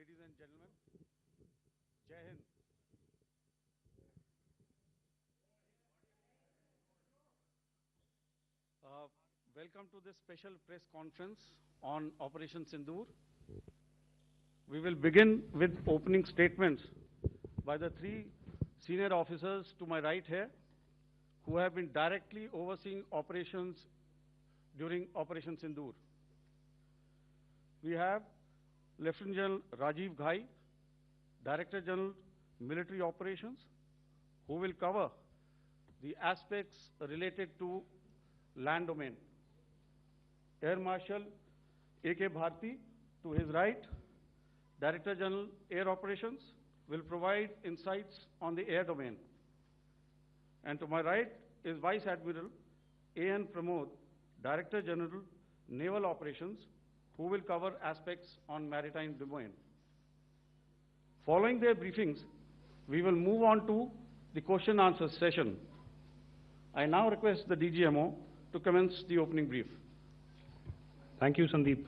ladies and gentlemen. Jai Hind. Welcome to this special press conference on Operation Sindoor. We will begin with opening statements by the three senior officers to my right here, who have been directly overseeing operations during Operation Sindoor. We have Lieutenant General Rajiv Ghai, Director General Military Operations, who will cover the aspects related to land domain. Air Marshal AH14 to his right, Director General Air Operations, will provide insights on the air domain. And to my right is Vice Admiral A.N. Pramod, Director General Naval Operations, who will cover aspects on maritime domain. Following their briefings, we will move on to the question-answer session. I now request the DGMO to commence the opening brief. Thank you, Sandeep.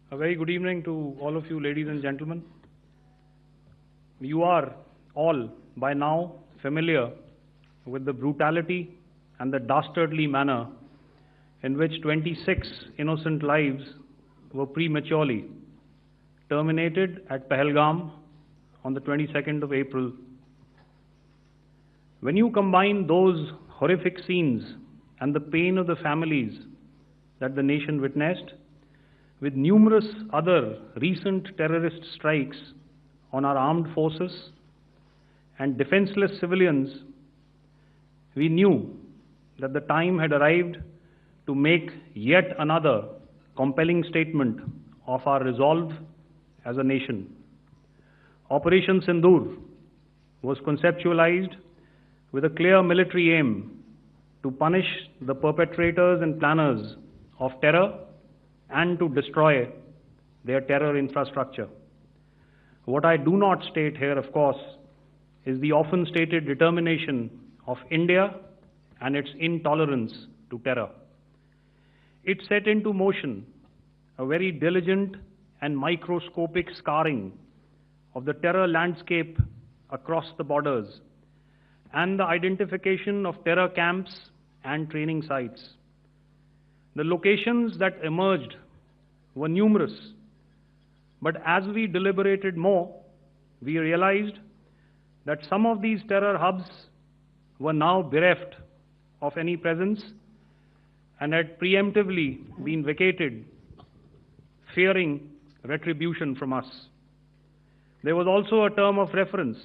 A very good evening to all of you, ladies and gentlemen. You are all by now familiar with the brutality and the dastardly manner in which 26 innocent lives were prematurely terminated at Pahalgam on the 22nd of April. When you combine those horrific scenes and the pain of the families that the nation witnessed with numerous other recent terrorist strikes on our armed forces and defenseless civilians, we knew that the time had arrived to make yet another compelling statement of our resolve as a nation. Operation Sindoor was conceptualized with a clear military aim to punish the perpetrators and planners of terror and to destroy their terror infrastructure. What I do not state here, of course, is the often stated determination of India and its intolerance to terror. It set into motion a very diligent and microscopic scarring of the terror landscape across the borders and the identification of terror camps and training sites. The locations that emerged were numerous, but as we deliberated more, we realized that some of these terror hubs were now bereft of any presence and had preemptively been vacated, fearing retribution from us. There was also a term of reference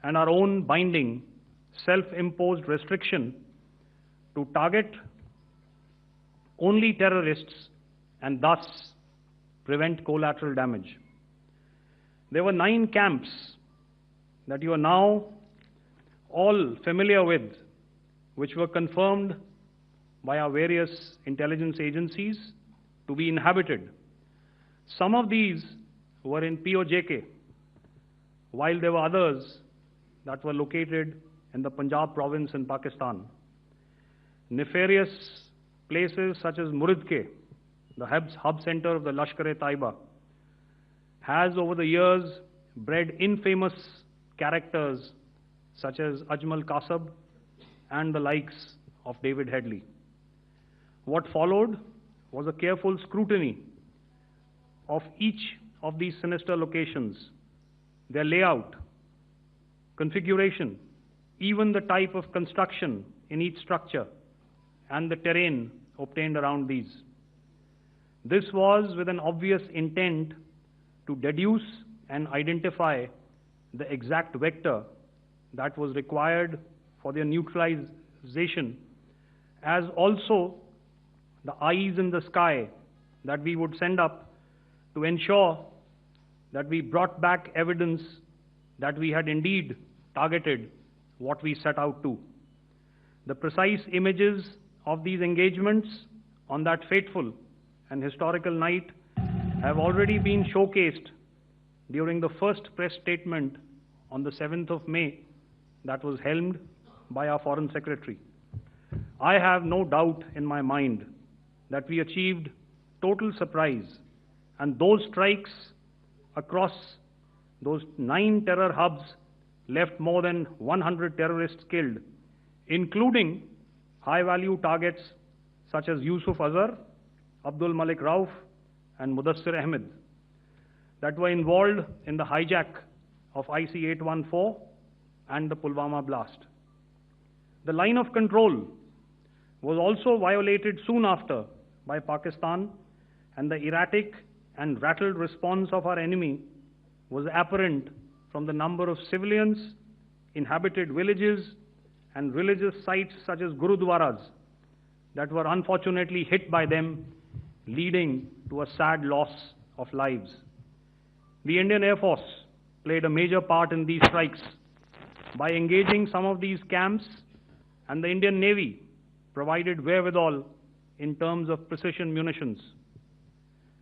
and our own binding, self-imposed restriction to target only terrorists and thus prevent collateral damage. There were 9 camps that you are now all familiar with, which were confirmed by our various intelligence agencies to be inhabited. Some of these were in POJK, while there were others that were located in the Punjab province in Pakistan. Nefarious places such as Muridke, the hub center of the Lashkar-e-Taiba, has over the years bred infamous characters such as Ajmal Kasab and the likes of David Headley. What followed was a careful scrutiny of each of these sinister locations, their layout, configuration, even the type of construction in each structure, and the terrain obtained around these. This was with an obvious intent to deduce and identify the exact vector that was required for their neutralization, as also the eyes in the sky that we would send up to ensure that we brought back evidence that we had indeed targeted what we set out to. The precise images of these engagements on that fateful and historical night have already been showcased during the first press statement on the 7th of May that was helmed by our Foreign Secretary. I have no doubt in my mind that we achieved total surprise, and those strikes across those 9 terror hubs left more than 100 terrorists killed, including high-value targets such as Yusuf Azhar, Abdul Malik Rauf, and Mudassir Ahmed that were involved in the hijack of IC 814 and the Pulwama blast. The line of control was also violated soon after by Pakistan, and the erratic and rattled response of our enemy was apparent from the number of civilians, inhabited villages, and religious sites such as Gurudwaras that were unfortunately hit by them, leading to a sad loss of lives. The Indian Air Force played a major part in these strikes by engaging some of these camps, and the Indian Navy provided wherewithal in terms of precision munitions.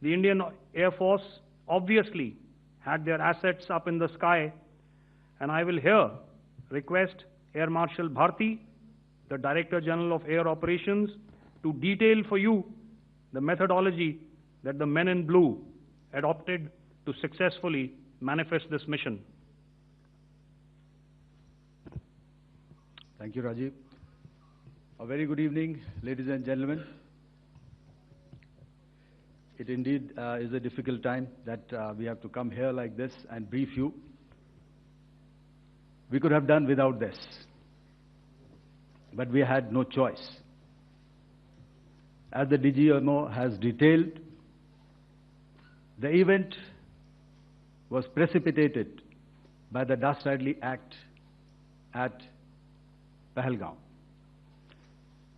The Indian Air Force obviously had their assets up in the sky, and I will here request Air Marshal Bharti, the Director General of Air Operations, to detail for you the methodology that the men in blue adopted to successfully manifest this mission. Thank you, Rajiv. A very good evening, ladies and gentlemen. It indeed is a difficult time that we have to come here like this and brief you. We could have done without this, but we had no choice. As the DGMO has detailed, the event was precipitated by the dastardly act at Pahalgam.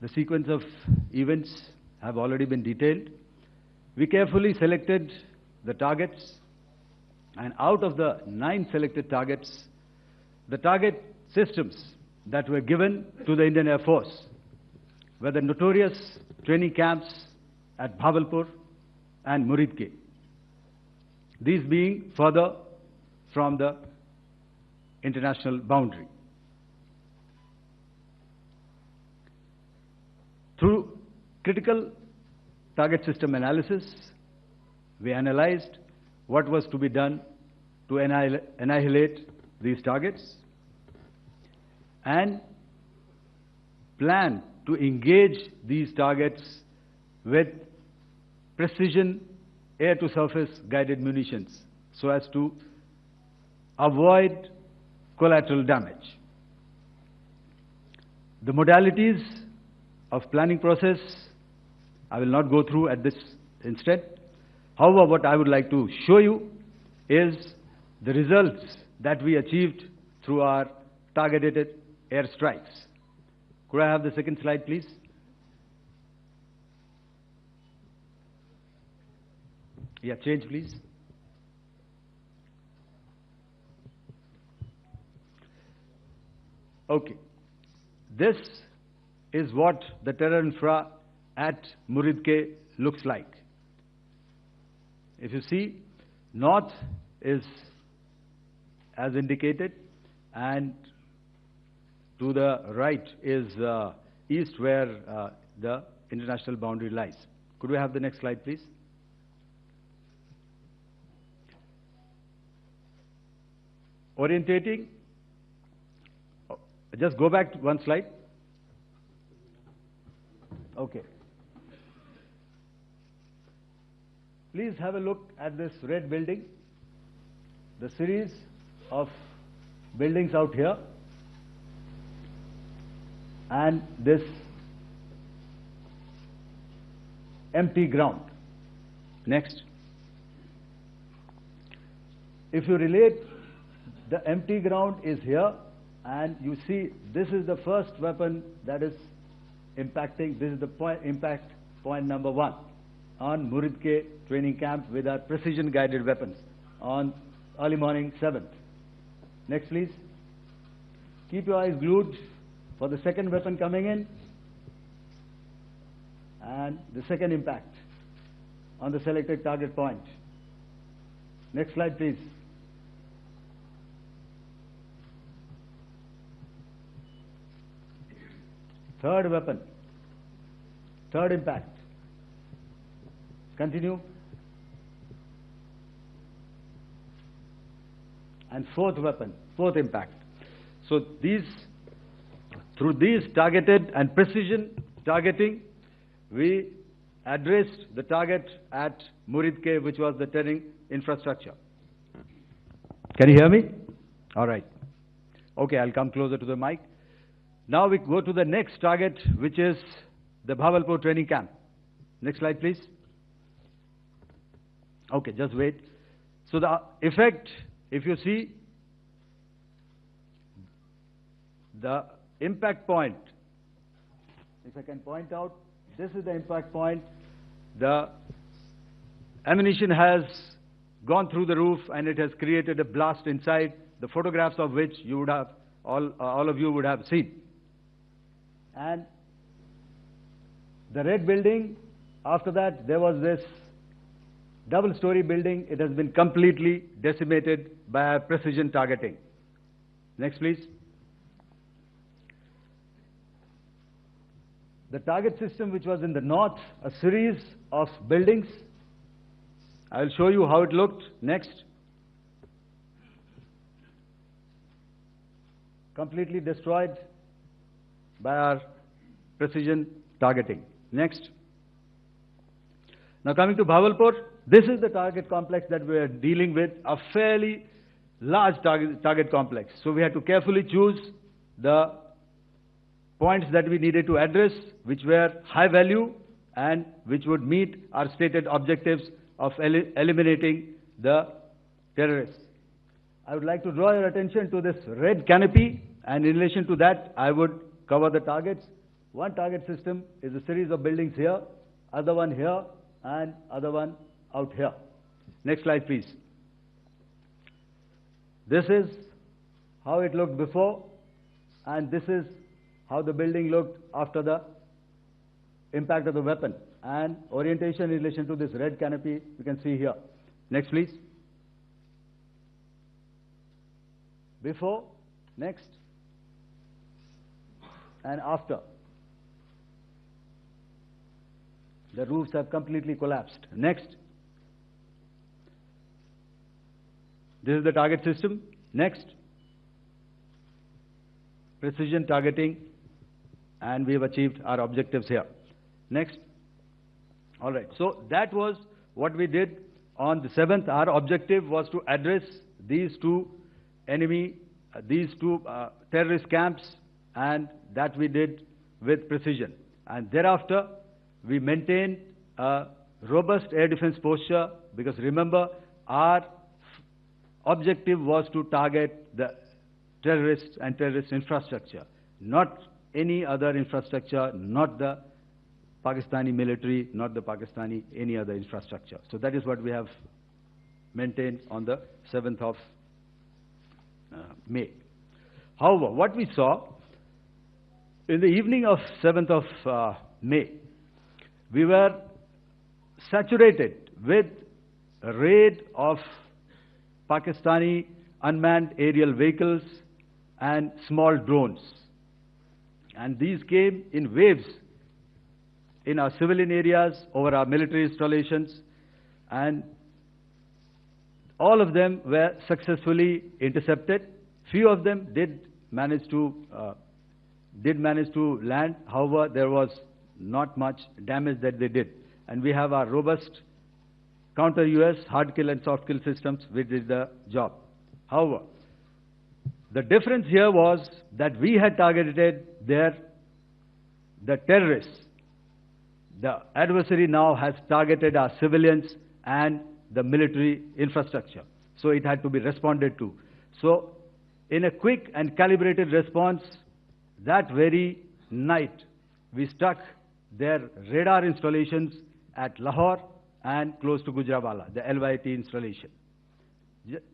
The sequence of events have already been detailed. We carefully selected the targets, and out of the 9 selected targets, the target systems that were given to the Indian Air Force were the notorious training camps at Bhavalpur and Muridke, these being further from the international boundary. Through critical target system analysis, we analyzed what was to be done to annihilate these targets and plan to engage these targets with precision air-to-surface guided munitions so as to avoid collateral damage. The modalities of planning process I will not go through at this instant. However, what I would like to show you is the results that we achieved through our targeted air strikes. Could I have the second slide, please? Yeah, change, please. Okay. This is what the terror infra at Muridke looks like. If you see, north is as indicated, and to the right is east, where the international boundary lies. Could we have the next slide, please? Orientating. Just go back to one slide. Okay. Please have a look at this red building, the series of buildings out here, and this empty ground. Next. If you relate, the empty ground is here, and you see this is the first weapon that is impacting. This is the impact point number 1 on Muridke training camp with our precision guided weapons on early morning 7th. Next, please. Keep your eyes glued for the second weapon coming in and the second impact on the selected target point. Next slide, please. Third weapon, third impact. Continue. and fourth weapon, fourth impact. So through these targeted and precision targeting, we addressed the target at Murid Cave, which was the turning infrastructure. Can you hear me? All right. Okay, I'll come closer to the mic. Now we go to the next target, which is the Bhavalpur training camp. Next slide, please. Okay, just wait. So the effect, if you see, the impact point, if I can point out, this is the impact point. The ammunition has gone through the roof and it has created a blast inside, the photographs of which you would have, all of you would have seen. And the red building, after that, there was this double-story building. It has been completely decimated by our precision targeting. Next, please. The target system, which was in the north, a series of buildings. I will show you how it looked. Next. Completely destroyed by our precision targeting. Next. Now coming to Bhavalpur, this is the target complex that we are dealing with, a fairly large target complex. So we had to carefully choose the points that we needed to address, which were high value and which would meet our stated objectives of eliminating the terrorists. I would like to draw your attention to this red canopy, and in relation to that, I would cover the targets. One target system is a series of buildings here, other one here, and other one out here. Next slide, please. This is how it looked before, and this is how the building looked after the impact of the weapon. And orientation in relation to this red canopy, you can see here. Next, please. Before, next, and after. The roofs have completely collapsed. Next. This is the target system. Next. Precision targeting, and we have achieved our objectives here. Next. All right. So that was what we did on the 7th. Our objective was to address these two terrorist camps, and that we did with precision. And thereafter, we maintained a robust air defense posture, because remember, our objective was to target the terrorists and terrorist infrastructure, not any other infrastructure, not the Pakistani military, not the Pakistani any other infrastructure. So that is what we have maintained on the 7th of May. However, what we saw in the evening of 7th of May, we were saturated with a raid of Pakistani unmanned aerial vehicles and small drones. And these came in waves in our civilian areas, over our military installations, and all of them were successfully intercepted. Few of them did manage to land. However, there was not much damage that they did. And we have our robust counter-US hard kill and soft kill systems which did the job. However, the difference here was that we had targeted the terrorists. The adversary now has targeted our civilians and the military infrastructure. So it had to be responded to. So in a quick and calibrated response, that very night, we struck their radar installations at Lahore and close to Gujranwala, the LYT installation,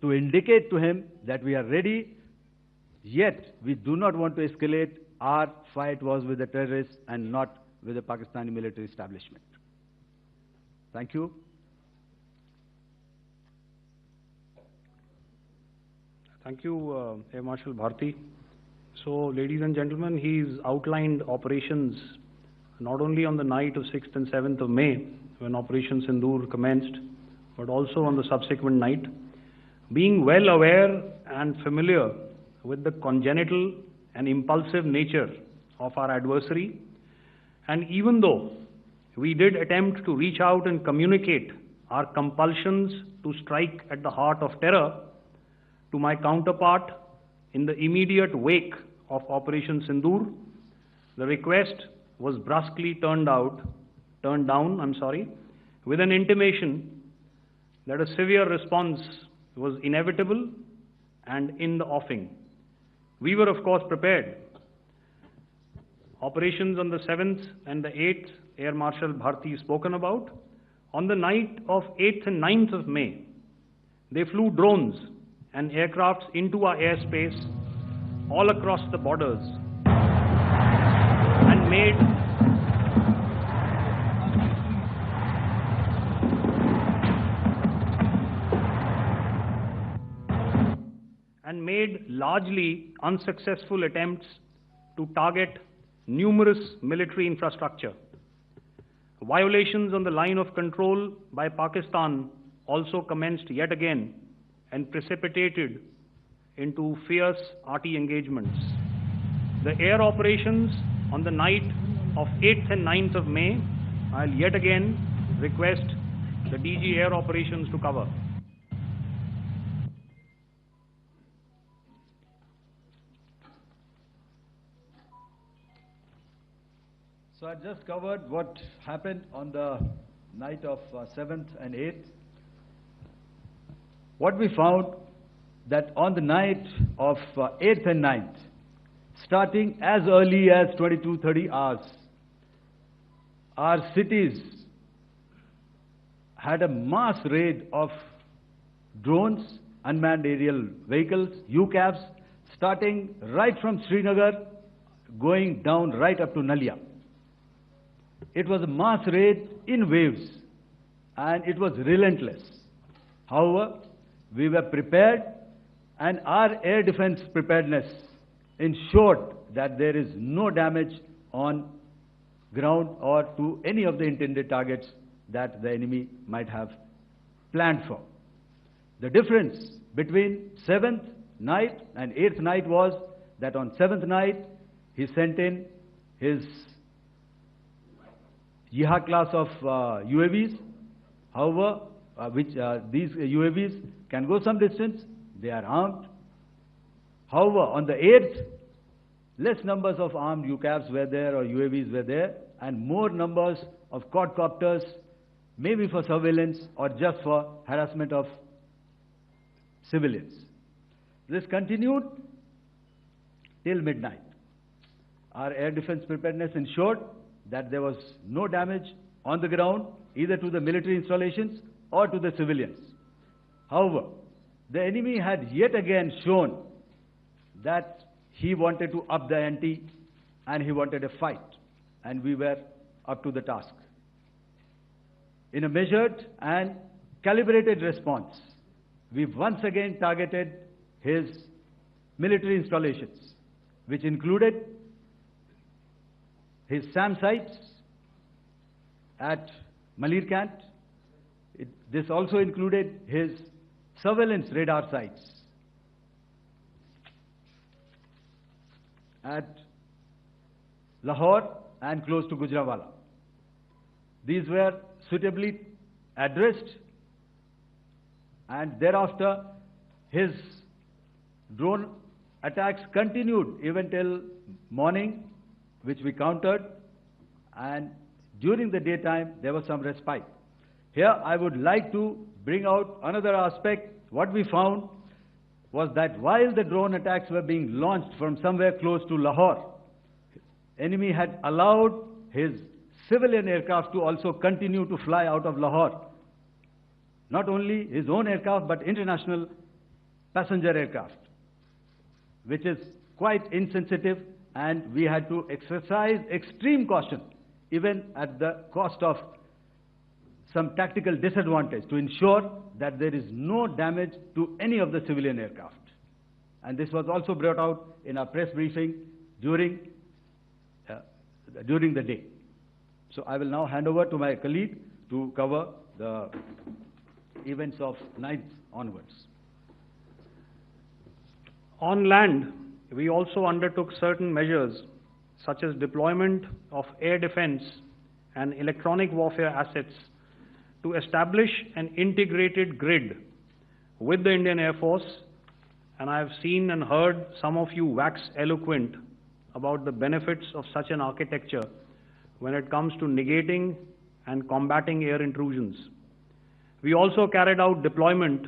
to indicate to him that we are ready, yet we do not want to escalate. Our fight was with the terrorists and not with the Pakistani military establishment. Thank you. Thank you, Air Marshal Bharti. So, ladies and gentlemen, he's outlined operations not only on the night of 6th and 7th of May, when Operation Sindoor commenced, but also on the subsequent night. Being well aware and familiar with the congenital and impulsive nature of our adversary, and even though we did attempt to reach out and communicate our compulsions to strike at the heart of terror to my counterpart in the immediate wake of Operation Sindoor, the request was brusquely turned down, with an intimation that a severe response was inevitable and in the offing. We were, of course, prepared. Operations on the 7th and the 8th, Air Marshal Bharti spoken about. On the night of 8th and 9th of May, they flew drones and aircrafts into our airspace all across the borders and made largely unsuccessful attempts to target numerous military infrastructure. Violations on the line of control by Pakistan also commenced yet again and precipitated into fierce arty engagements. The air operations on the night of 8th and 9th of May, I'll yet again request the DG Air Operations to cover. So I just covered what happened on the night of 7th and 8th. What we found that on the night of 8th and 9th, starting as early as 22:30 hours, our cities had a mass raid of drones, unmanned aerial vehicles, UCAVs, starting right from Srinagar, going down right up to Nalia. It was a mass raid in waves, and it was relentless. However, we were prepared, and our air defense preparedness ensured that there is no damage on ground or to any of the intended targets that the enemy might have planned for. The difference between 7th night and 8th night was that on 7th night, he sent in his Yeha class of UAVs, however, these UAVs can go some distance, they are armed. However, on the 8th, less numbers of armed UCAVs were there or UAVs were there, and more numbers of quadcopters, maybe for surveillance or just for harassment of civilians. This continued till midnight. Our air defense preparedness ensured that there was no damage on the ground, either to the military installations or to the civilians. However, the enemy had yet again shown that he wanted to up the ante and he wanted a fight, and we were up to the task. In a measured and calibrated response, we once again targeted his military installations, which included his SAM sites at Malirkant. This also included his surveillance radar sites at Lahore and close to Gujranwala. These were suitably addressed, and thereafter his drone attacks continued even till morning, which we countered, and during the daytime there was some respite. Here I would like to bring out another aspect. What we found was that while the drone attacks were being launched from somewhere close to Lahore, enemy had allowed his civilian aircraft to also continue to fly out of Lahore. Not only his own aircraft, but international passenger aircraft, which is quite insensitive, and we had to exercise extreme caution, even at the cost of some tactical disadvantage, to ensure that there is no damage to any of the civilian aircraft. And this was also brought out in our press briefing during the day. So I will now hand over to my colleague to cover the events of 9th onwards. On land, we also undertook certain measures such as deployment of air defense and electronic warfare assets to establish an integrated grid with the Indian Air Force, and I have seen and heard some of you wax eloquent about the benefits of such an architecture when it comes to negating and combating air intrusions. We also carried out deployment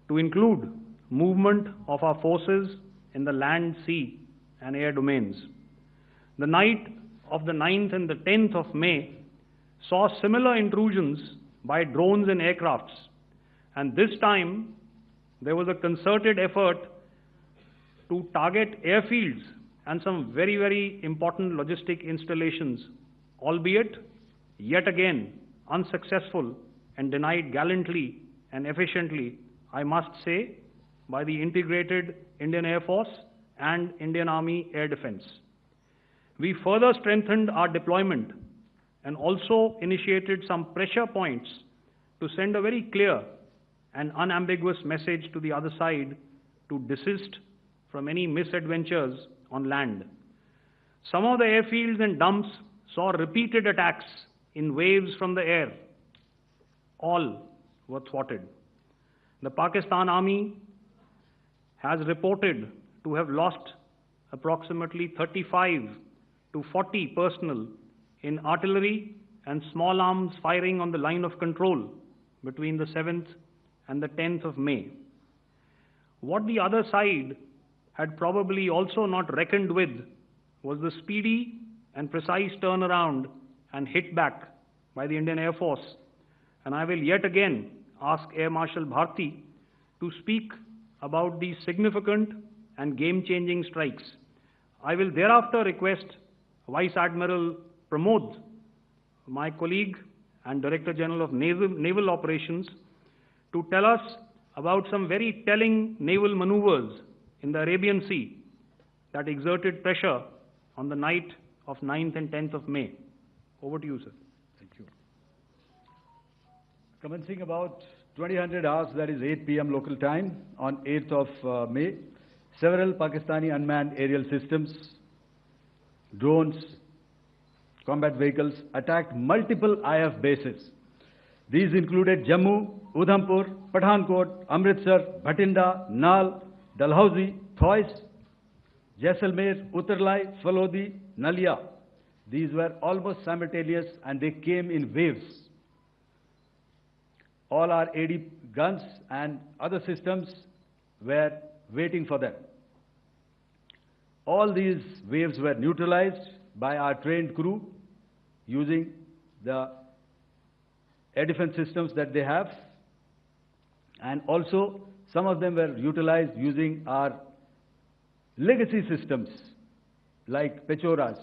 to include movement of our forces in the land, sea, and air domains. The night of the 9th and the 10th of May saw similar intrusions by drones and aircrafts, and this time there was a concerted effort to target airfields and some very, very important logistic installations, albeit yet again unsuccessful and denied gallantly and efficiently, I must say, by the integrated Indian Air Force and Indian Army Air Defense. We further strengthened our deployment and also initiated some pressure points to send a very clear and unambiguous message to the other side to desist from any misadventures on land. Some of the airfields and dumps saw repeated attacks in waves from the air. All were thwarted. The Pakistan Army has reported to have lost approximately 35 to 40 personnel in artillery and small arms firing on the line of control between the 7th and the 10th of May. What the other side had probably also not reckoned with was the speedy and precise turnaround and hit back by the Indian Air Force. And I will yet again ask Air Marshal Bharti to speak about these significant and game-changing strikes. I will thereafter request Vice Admiral Pramod, my colleague and Director General of Naval Operations, to tell us about some very telling naval maneuvers in the Arabian Sea that exerted pressure on the night of 9th and 10th of May. Over to you, sir. Thank you. Commencing about 2000 hours, that is 8 p.m. local time, on 8th of May, several Pakistani unmanned aerial systems, drones, combat vehicles attacked multiple IF bases. These included Jammu, Udhampur, Pathankot, Amritsar, Bhatinda, Nal, Dalhousie, Thois, Jaisalmer, Uttarlai, Falodi, Nalia. These were almost simultaneous and they came in waves. All our AD guns and other systems were waiting for them. All these waves were neutralized by our trained crew using the air defense systems that they have, and also some of them were utilized using our legacy systems like Pechoras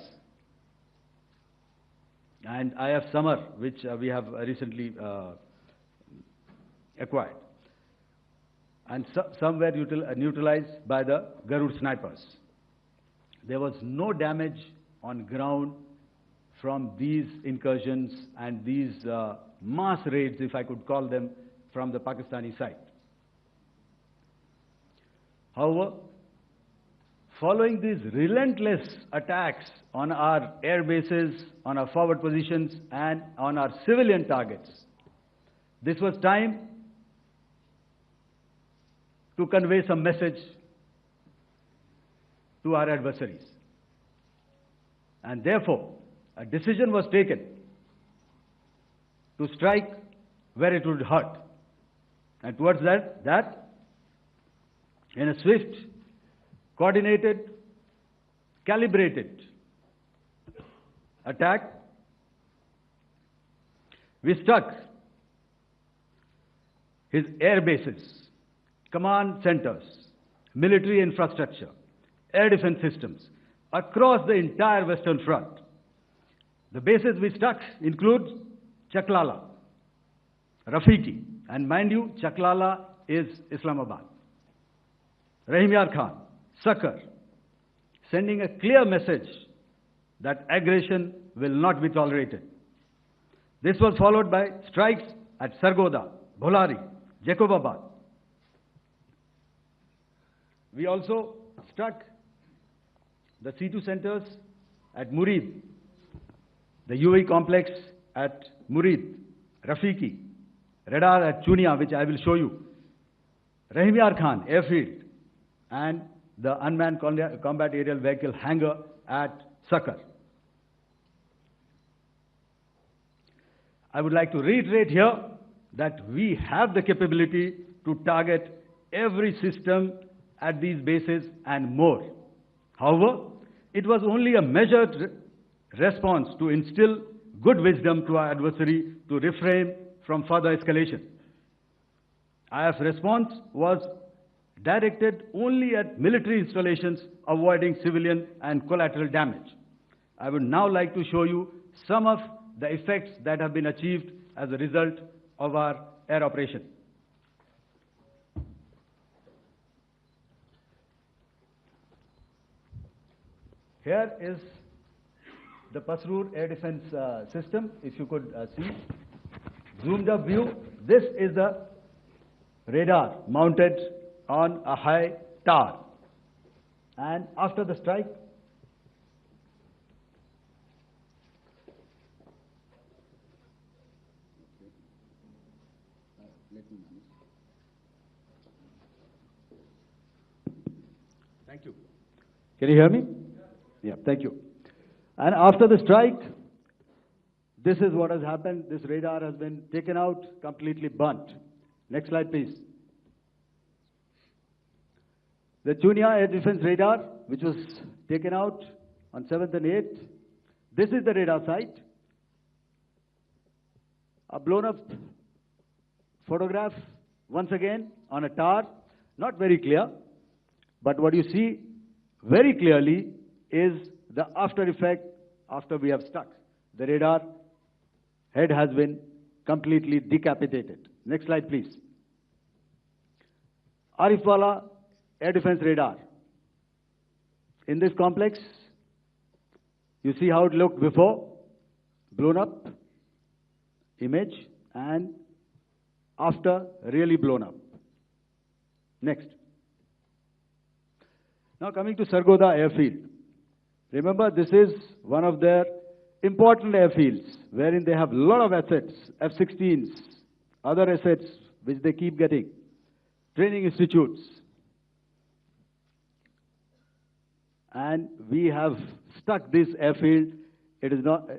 and IF Summer, which we have recently acquired. And some were neutralized by the Garud snipers. There was no damage on ground from these incursions and these mass raids, if I could call them, from the Pakistani side. However, following these relentless attacks on our air bases, on our forward positions, and on our civilian targets, this was time to convey some message to our adversaries. And therefore, a decision was taken to strike where it would hurt. And towards that, in a swift, coordinated, calibrated attack, we struck his air bases, command centers, military infrastructure, air defense systems across the entire Western Front. The bases we struck include Chaklala, Rafiki, and mind you, Chaklala is Islamabad, Rahim Yar Khan, Sakar, sending a clear message that aggression will not be tolerated. This was followed by strikes at Sargoda, Bholari, Jacobabad. We also struck the C2 centers at Murid, the UAE complex at Murid, Rafiki, radar at Chunia, which I will show you, Rahimyar Khan airfield, and the unmanned combat aerial vehicle hangar at Sakar. I would like to reiterate here that we have the capability to target every system at these bases and more. However, it was only a measured response to instill good wisdom to our adversary to refrain from further escalation. IF's response was directed only at military installations, avoiding civilian and collateral damage. I would now like to show you some of the effects that have been achieved as a result of our air operation. Here is the Pasrur air defense system, if you could see. Zoomed up view, this is the radar mounted on a high tower. And after the strike, thank you. Can you hear me? Yeah, thank you. And after the strike, this is what has happened. This radar has been taken out, completely burnt. Next slide, please. The Chunia air defense radar, which was taken out on 7th and 8th. This is the radar site. A blown up photograph, once again, on a tower. Not very clear, but what you see very clearly is the after effect after we have struck. The radar head has been completely decapitated. Next slide, please. Arifwala air defense radar. In this complex, you see how it looked before, blown up image, and after really blown up. Next. Now coming to Sargodha airfield. Remember, this is one of their important airfields wherein they have a lot of assets, F-16s, other assets which they keep getting, training institutes. And we have stuck this airfield. It is not,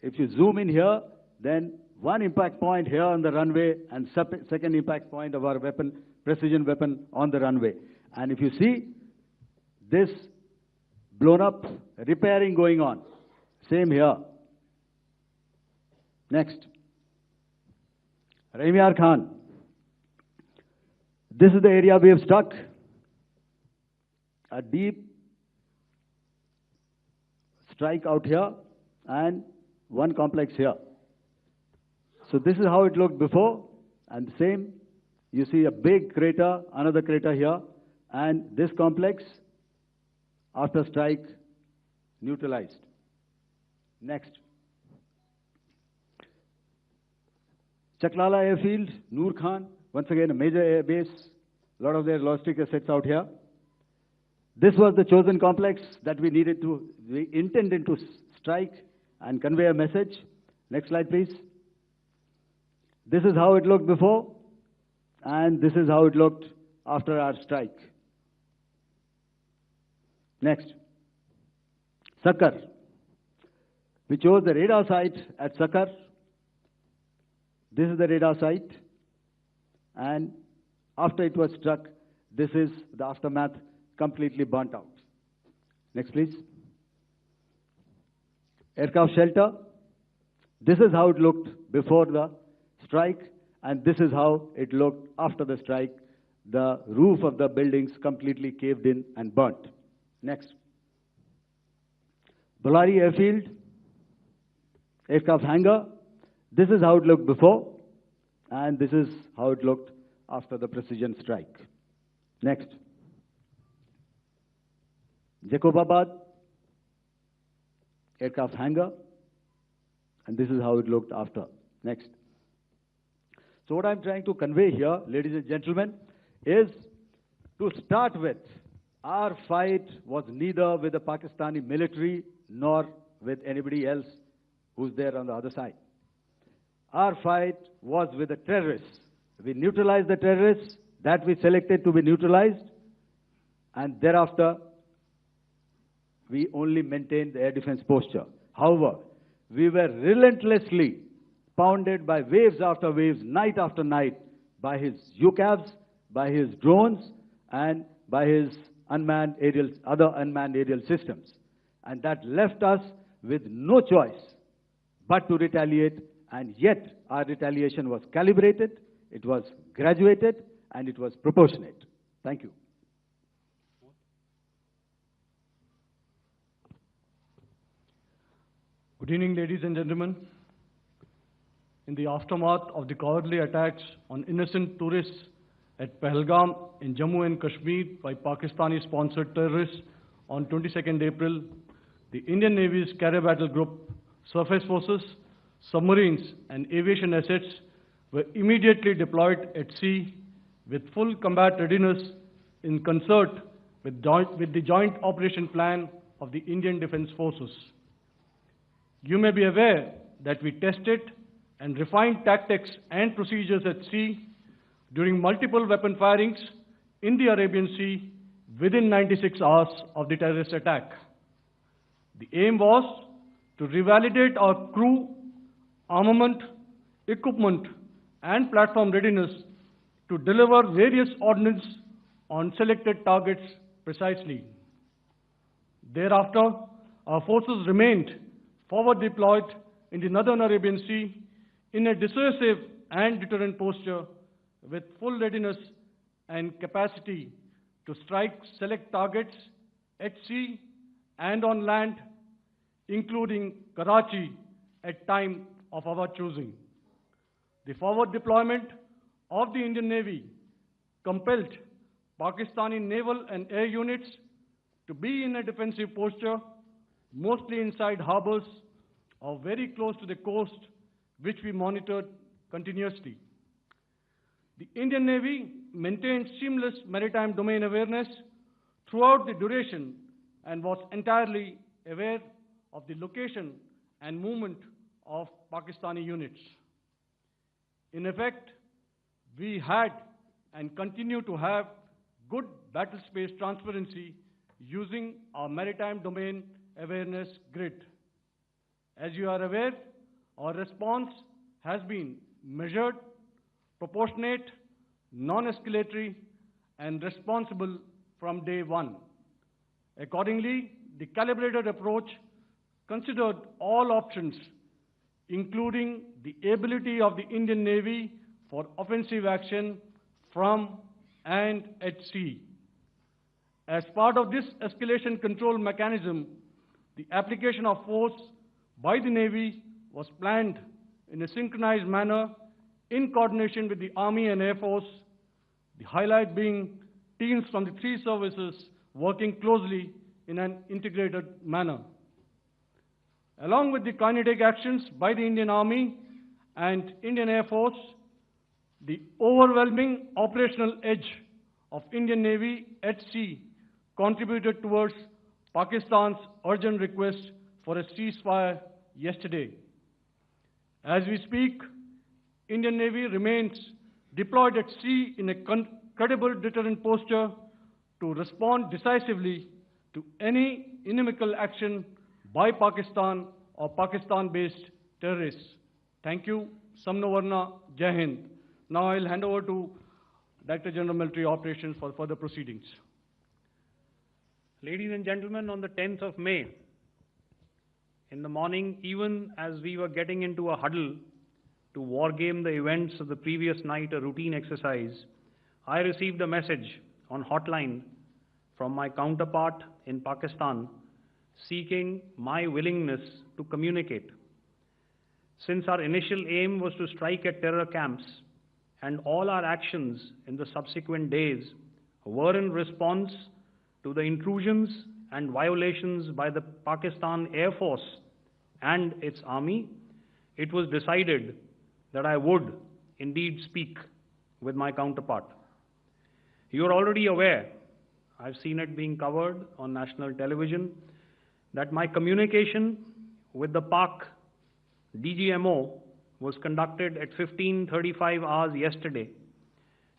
if you zoom in here, then one impact point here on the runway and second impact point of our weapon, precision weapon on the runway. And if you see this blown up, repairing going on. Same here. Next. Rahimyar Khan. This is the area we have struck. A deep strike out here and one complex here. So this is how it looked before, and the same. You see a big crater, another crater here, and this complex after strike neutralized. Next. Chaklala airfield, Noor Khan, once again a major air base, a lot of their logistic assets out here. This was the chosen complex that we intended to strike and convey a message. Next slide, please. This is how it looked before, and this is how it looked after our strike. Next. Sakar. We chose the radar site at Sakar. This is the radar site, and after it was struck, this is the aftermath, completely burnt out. Next, please. Aircraft shelter. This is how it looked before the strike, and this is how it looked after the strike. The roof of the buildings completely caved in and burnt. Next. Bolari airfield, aircraft hangar. This is how it looked before, and this is how it looked after the precision strike. Next. Jacobabad, aircraft hangar, and this is how it looked after. Next. So what I'm trying to convey here, ladies and gentlemen, is to start with, Our fight was neither with the Pakistani military nor with anybody else who's there on the other side. Our fight was with the terrorists. We neutralized the terrorists that we selected to be neutralized, and thereafter we only maintained the air defense posture. However, we were relentlessly pounded by waves after waves, night after night, by his UCAVs, by his drones, and by his other unmanned aerial systems. And that left us with no choice but to retaliate, and yet our retaliation was calibrated, it was graduated, and it was proportionate. Thank you. Good evening, ladies and gentlemen. In the aftermath of the cowardly attacks on innocent tourists at Pahalgam in Jammu and Kashmir by Pakistani-sponsored terrorists on 22nd April, the Indian Navy's Carrier Battle Group, surface forces, submarines, and aviation assets were immediately deployed at sea with full combat readiness in concert with the Joint Operation Plan of the Indian Defence Forces. You may be aware that we tested and refined tactics and procedures at sea during multiple weapon firings in the Arabian Sea within 96 hours of the terrorist attack. The aim was to revalidate our crew, armament, equipment, and platform readiness to deliver various ordnance on selected targets precisely. Thereafter, our forces remained forward deployed in the Northern Arabian Sea in a dissuasive and deterrent posture with full readiness and capacity to strike select targets at sea and on land, including Karachi at time of our choosing. The forward deployment of the Indian Navy compelled Pakistani naval and air units to be in a defensive posture, mostly inside harbors or very close to the coast, which we monitored continuously. The Indian Navy maintained seamless maritime domain awareness throughout the duration and was entirely aware of the location and movement of Pakistani units. In effect, we had and continue to have good battle space transparency using our maritime domain awareness grid. As you are aware, our response has been measured, proportionate, non-escalatory, and responsible from day one. Accordingly, the calibrated approach considered all options, including the ability of the Indian Navy for offensive action from and at sea. As part of this escalation control mechanism, the application of force by the Navy was planned in a synchronized manner in coordination with the Army and Air Force, the highlight being teams from the three services working closely in an integrated manner. Along with the kinetic actions by the Indian Army and Indian Air Force, the overwhelming operational edge of Indian Navy at sea contributed towards Pakistan's urgent request for a ceasefire yesterday. As we speak, Indian Navy remains deployed at sea in a credible deterrent posture to respond decisively to any inimical action by Pakistan or Pakistan-based terrorists. Thank you. Samnavarna, Jai Hind. Now I'll hand over to Director General Military Operations for further proceedings. Ladies and gentlemen, on the 10th of May, in the morning, even as we were getting into a huddle to wargame the events of the previous night, a routine exercise, I received a message on hotline from my counterpart in Pakistan seeking my willingness to communicate. Since our initial aim was to strike at terror camps, and all our actions in the subsequent days were in response to the intrusions and violations by the Pakistan Air Force and its army, it was decided that I would indeed speak with my counterpart. You are already aware I've seen it being covered on national television, that my communication with the Pak DGMO was conducted at 15:35 hours yesterday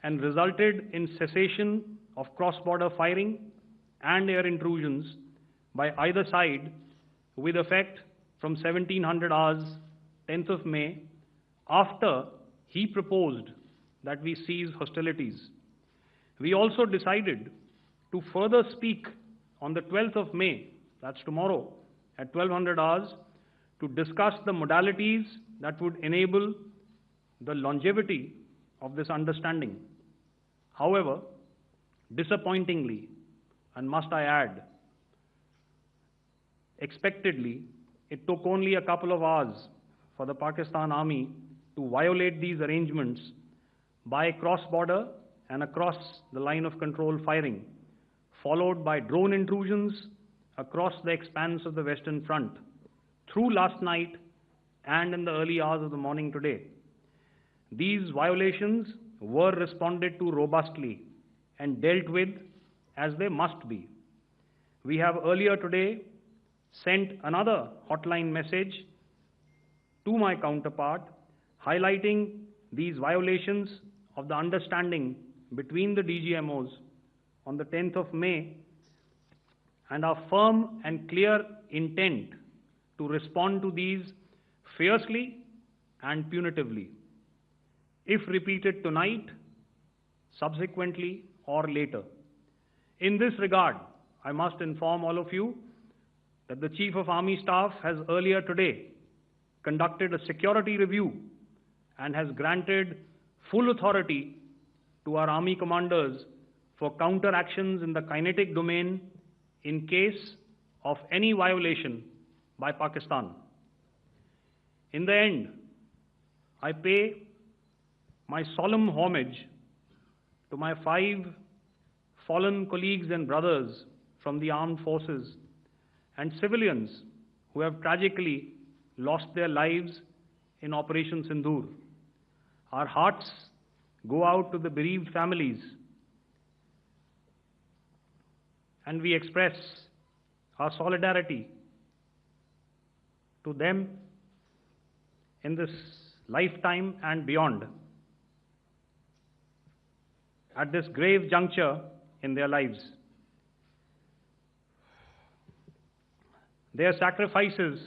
and resulted in cessation of cross-border firing and air intrusions by either side with effect from 1700 hours, 10th of May, after he proposed that we cease hostilities. We also decided to further speak on the 12th of May, that's tomorrow, at 1200 hours, to discuss the modalities that would enable the longevity of this understanding. However, disappointingly, and must I add, expectedly, it took only a couple of hours for the Pakistan Army to violate these arrangements by cross-border and across the line of control firing, followed by drone intrusions across the expanse of the Western Front through last night and in the early hours of the morning today. These violations were responded to robustly and dealt with as they must be. We have earlier today sent another hotline message to my counterpart highlighting these violations of the understanding between the DGMOs on the 10th of May and our firm and clear intent to respond to these fiercely and punitively, if repeated tonight, subsequently, or later. In this regard, I must inform all of you that the Chief of Army Staff has earlier today conducted a security review and has granted full authority to our Army commanders for counter-actions in the kinetic domain in case of any violation by Pakistan. In the end, I pay my solemn homage to my 5 fallen colleagues and brothers from the armed forces and civilians who have tragically lost their lives in Operation Sindoor. Our hearts go out to the bereaved families, and we express our solidarity to them in this lifetime and beyond, at this grave juncture in their lives. Their sacrifices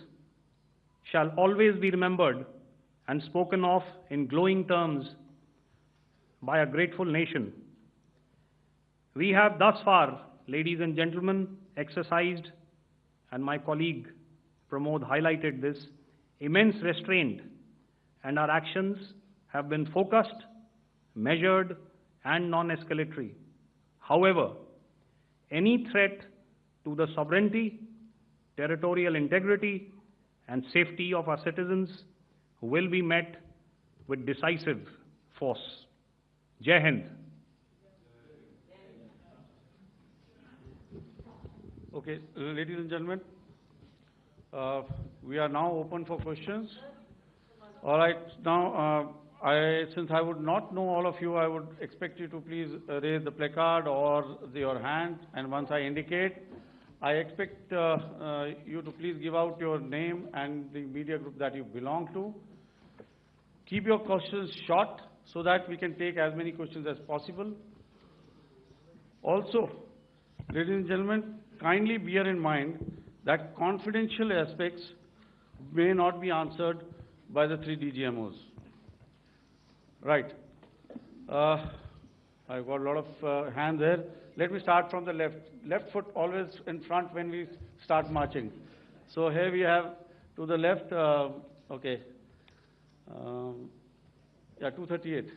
shall always be remembered and spoken of in glowing terms by a grateful nation. We have thus far, ladies and gentlemen, exercised, and my colleague Pramod highlighted this, immense restraint, and our actions have been focused, measured, and non-escalatory. However, any threat to the sovereignty, territorial integrity, and safety of our citizens will be met with decisive force. Jai Hind. Okay, ladies and gentlemen, we are now open for questions. All right, now, since I would not know all of you, I would expect you to please raise the placard or your hand, and once I indicate, I expect you to please give out your name and the media group that you belong to. Keep your questions short so that we can take as many questions as possible. Also, ladies and gentlemen, kindly bear in mind that confidential aspects may not be answered by the 3 DGMOs. Right. I've got a lot of hands there. Let me start from the left. Left foot always in front when we start marching. So here we have to the left, okay. Yeah, 238.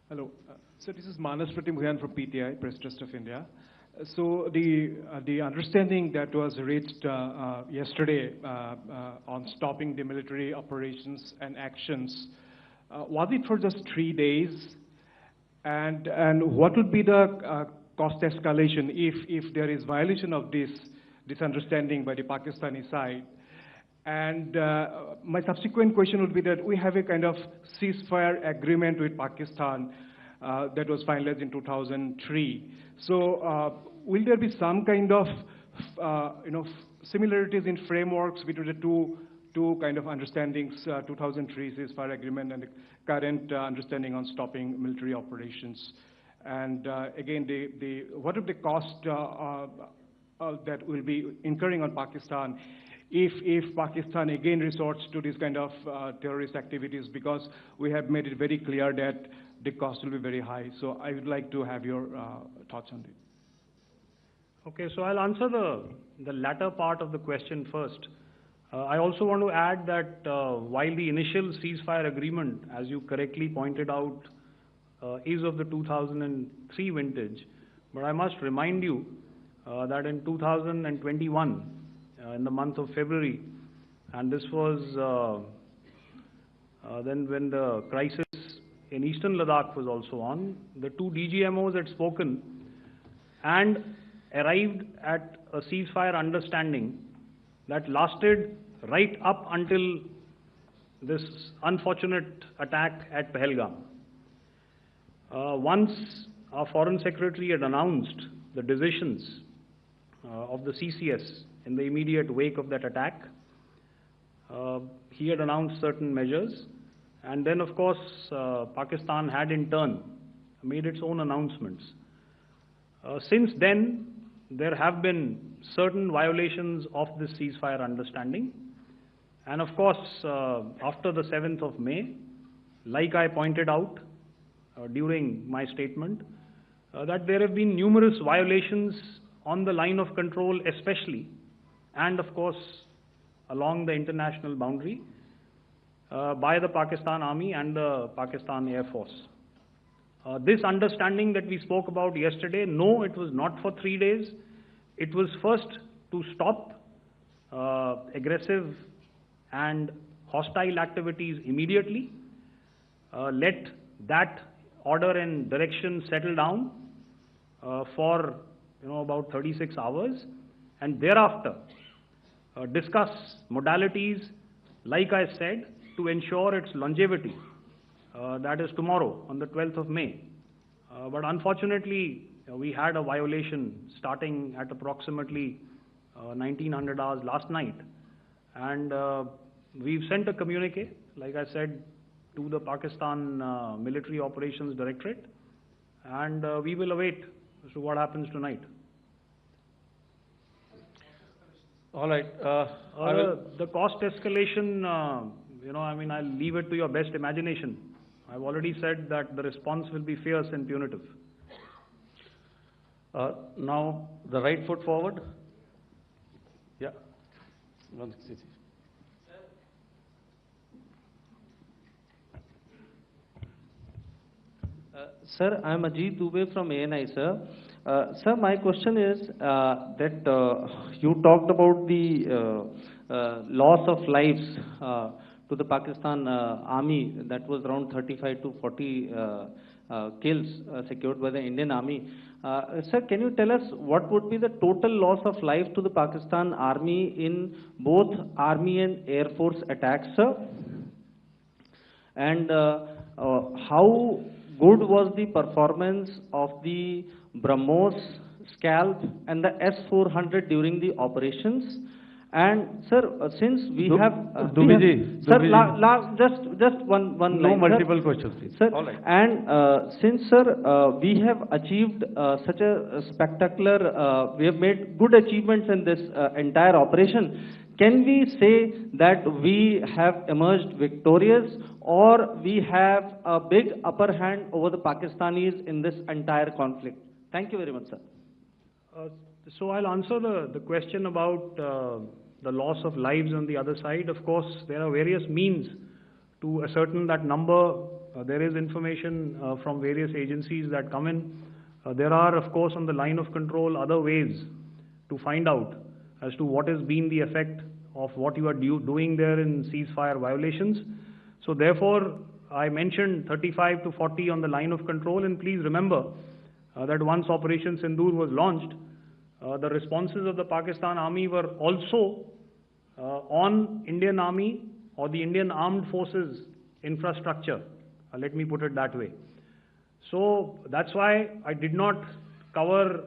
Hello. So this is Manas Pratimudyan from PTI, Press Trust of India. So the understanding that was reached yesterday on stopping the military operations and actions, was it for just 3 days? And what would be the cost escalation if there is violation of this understanding by the Pakistani side? And my subsequent question would be that we have a kind of ceasefire agreement with Pakistan that was finalized in 2003. So will there be some kind of similarities in frameworks between the two kind of understandings, 2003 ceasefire agreement and the current understanding on stopping military operations? And again, what are the costs that will be incurring on Pakistan if Pakistan again resorts to this kind of terrorist activities, because we have made it very clear that the cost will be very high. So I would like to have your thoughts on it. Okay, so I'll answer the latter part of the question first. I also want to add that while the initial ceasefire agreement, as you correctly pointed out, is of the 2003 vintage, but I must remind you that in 2021, in the month of February, and this was then when the crisis in eastern Ladakh was also on, the two DGMOs had spoken and arrived at a ceasefire understanding that lasted right up until this unfortunate attack at Pahalgam. Once our Foreign Secretary had announced the decisions of the CCS in the immediate wake of that attack, he had announced certain measures, and then of course Pakistan had in turn made its own announcements. Since then, there have been certain violations of this ceasefire understanding, and of course after the 7th of May, like I pointed out during my statement, that there have been numerous violations on the line of control especially, and of course along the international boundary by the Pakistan Army and the Pakistan Air Force. This understanding that we spoke about yesterday, no, it was not for 3 days. It was first to stop aggressive and hostile activities immediately, let that order and direction settle down for about 36 hours, and thereafter discuss modalities, like I said, to ensure its longevity. That is tomorrow, on the 12th of May. But unfortunately, we had a violation starting at approximately 1900 hours last night. And we've sent a communique, like I said, to the Pakistan Military Operations Directorate. And we will await as to what happens tonight. All right. The cost escalation, I'll leave it to your best imagination. I've already said that the response will be fierce and punitive. Now, the right foot forward. Yeah. Sir, I am Ajit Dubey from ANI, sir. Sir, my question is that you talked about the loss of lives to the Pakistan Army, that was around 35 to 40 kills secured by the Indian Army. Sir, can you tell us what would be the total loss of life to the Pakistan Army in both Army and Air Force attacks, sir? And how good was the performance of the BrahMos, Scalp and the S-400 during the operations? And sir, since we have just one no line, multiple sir. questions, please. Sir, All right. and since sir, we have achieved such a spectacular, we have made good achievements in this entire operation, can we say that we have emerged victorious, or we have a big upper hand over the Pakistanis in this entire conflict? Thank you very much, sir. So I'll answer the question about the loss of lives on the other side. Of course, there are various means to ascertain that number. There is information from various agencies that come in. There are, of course, on the line of control, other ways to find out as to what has been the effect of what you are doing there in ceasefire violations. So therefore, I mentioned 35 to 40 on the line of control, and please remember that once Operation Sindoor was launched, the responses of the Pakistan Army were also on Indian Army or the Indian Armed Forces infrastructure. Let me put it that way. So that's why I did not cover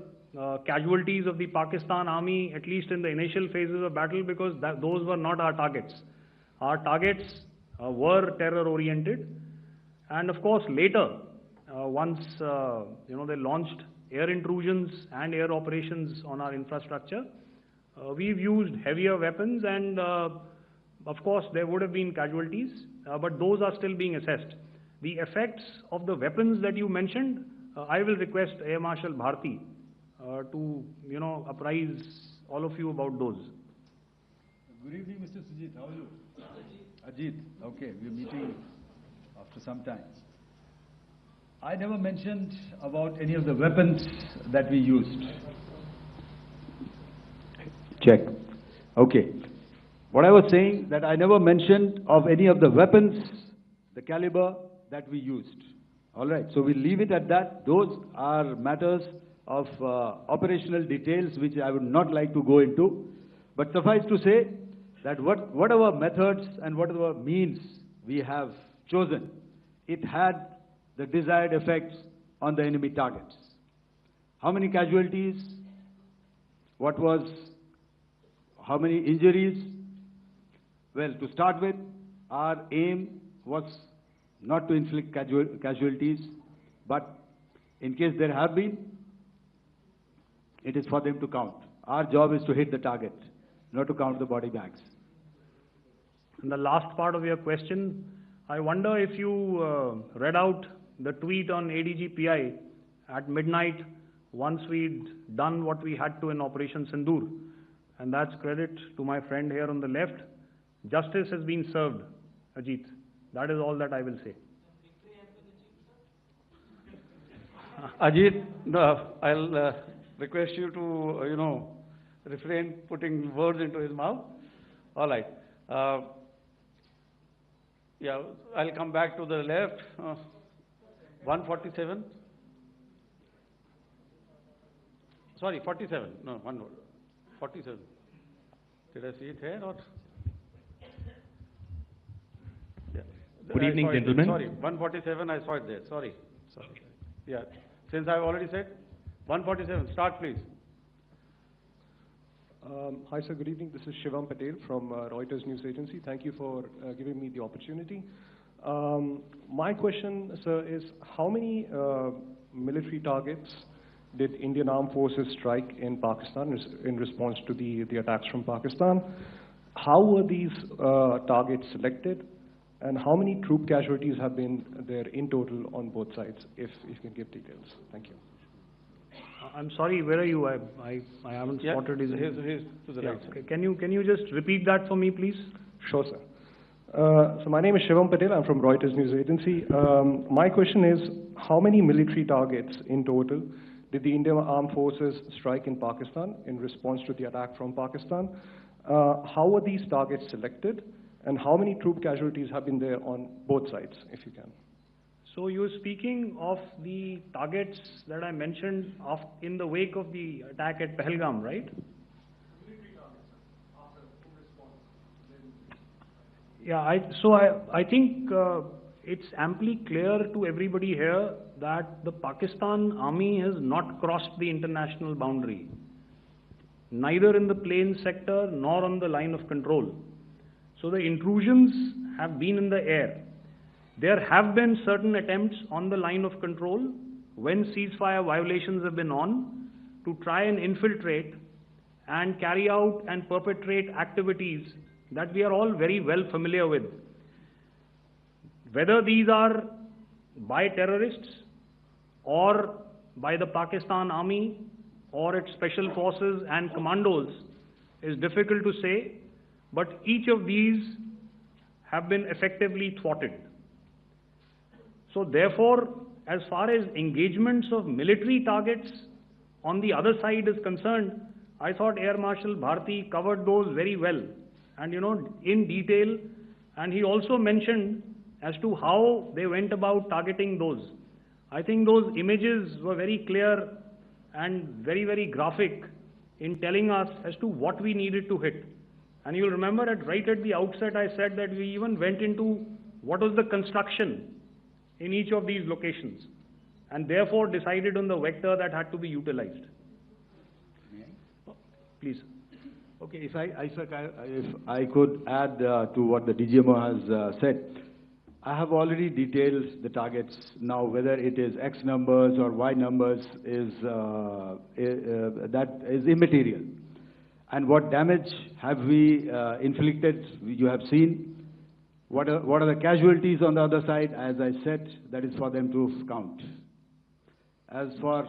casualties of the Pakistan Army, at least in the initial phases of battle, because those were not our targets. Our targets were terror-oriented, and of course later, once they launched air intrusions and air operations on our infrastructure, we've used heavier weapons, and of course there would have been casualties, but those are still being assessed. The effects of the weapons that you mentioned, I will request Air Marshal Bharti to apprise all of you about those. Good evening, Mr. Sujit. How are you? Ajit. Okay, we're meeting after some time. I never mentioned about any of the weapons that we used. Check. Okay. What I was saying, that I never mentioned of any of the weapons, the caliber that we used. All right, so we'll leave it at that. Those are matters of operational details which I would not like to go into. But suffice to say that whatever methods and whatever means we have chosen, it had the desired effects on the enemy targets. How many casualties? How many injuries? Well, to start with, our aim was not to inflict casualties, but in case there have been, it is for them to count. Our job is to hit the target, not to count the body bags. And the last part of your question, I wonder if you read out the tweet on ADG-PI at midnight once we'd done what we had to in Operation Sindoor. And that's credit to my friend here on the left. Justice has been served, Ajit. That is all that I will say. Ajit, I'll request you to, refrain putting words into his mouth. All right. Yeah, I'll come back to the left. 147. Sorry, 47. No, one more. 47. Did I see it here or? Yeah. Good evening, gentlemen. Sorry, 147, I saw it there. Sorry. Yeah, since I've already said, 147, start please. Hi sir, good evening. This is Shivam Patel from Reuters News Agency. Thank you for giving me the opportunity. My question, sir, is how many military targets did Indian Armed Forces strike in Pakistan in response to the attacks from Pakistan? How were these targets selected? And how many troop casualties have been there in total on both sides, if you can give details? Thank you. I'm sorry, where are you? I haven't spotted his... Here's to the right. Okay. Can you just repeat that for me, please? Sure, sir. So my name is Shivam Patel. I'm from Reuters News Agency. My question is, how many military targets in total did the Indian Armed Forces strike in Pakistan in response to the attack from Pakistan? How were these targets selected? And how many troop casualties have been there on both sides, if you can? So you're speaking of the targets that I mentioned in the wake of the attack at Pahalgam, right? Yeah, I think it's amply clear to everybody here that the Pakistan Army has not crossed the international boundary, neither in the plain sector nor on the line of control. So the intrusions have been in the air. There have been certain attempts on the line of control when ceasefire violations have been on to try and infiltrate and carry out and perpetrate activities that we are all very well familiar with. Whether these are by terrorists or by the Pakistan Army or its special forces and commandos is difficult to say, but each of these have been effectively thwarted. So therefore, as far as engagements of military targets on the other side is concerned, I thought Air Marshal Bharti covered those very well and in detail, and he also mentioned as to how they went about targeting those. I think those images were very clear and very, very graphic in telling us as to what we needed to hit. And you'll remember right at the outset I said that we even went into what was the construction in each of these locations, and therefore decided on the vector that had to be utilized. Please. Okay, if I could add to what the DGMO has said, I have already detailed the targets. Now, whether it is X numbers or Y numbers is that is immaterial. And what damage have we inflicted? You have seen. What are the casualties on the other side? As I said, that is for them to count. As far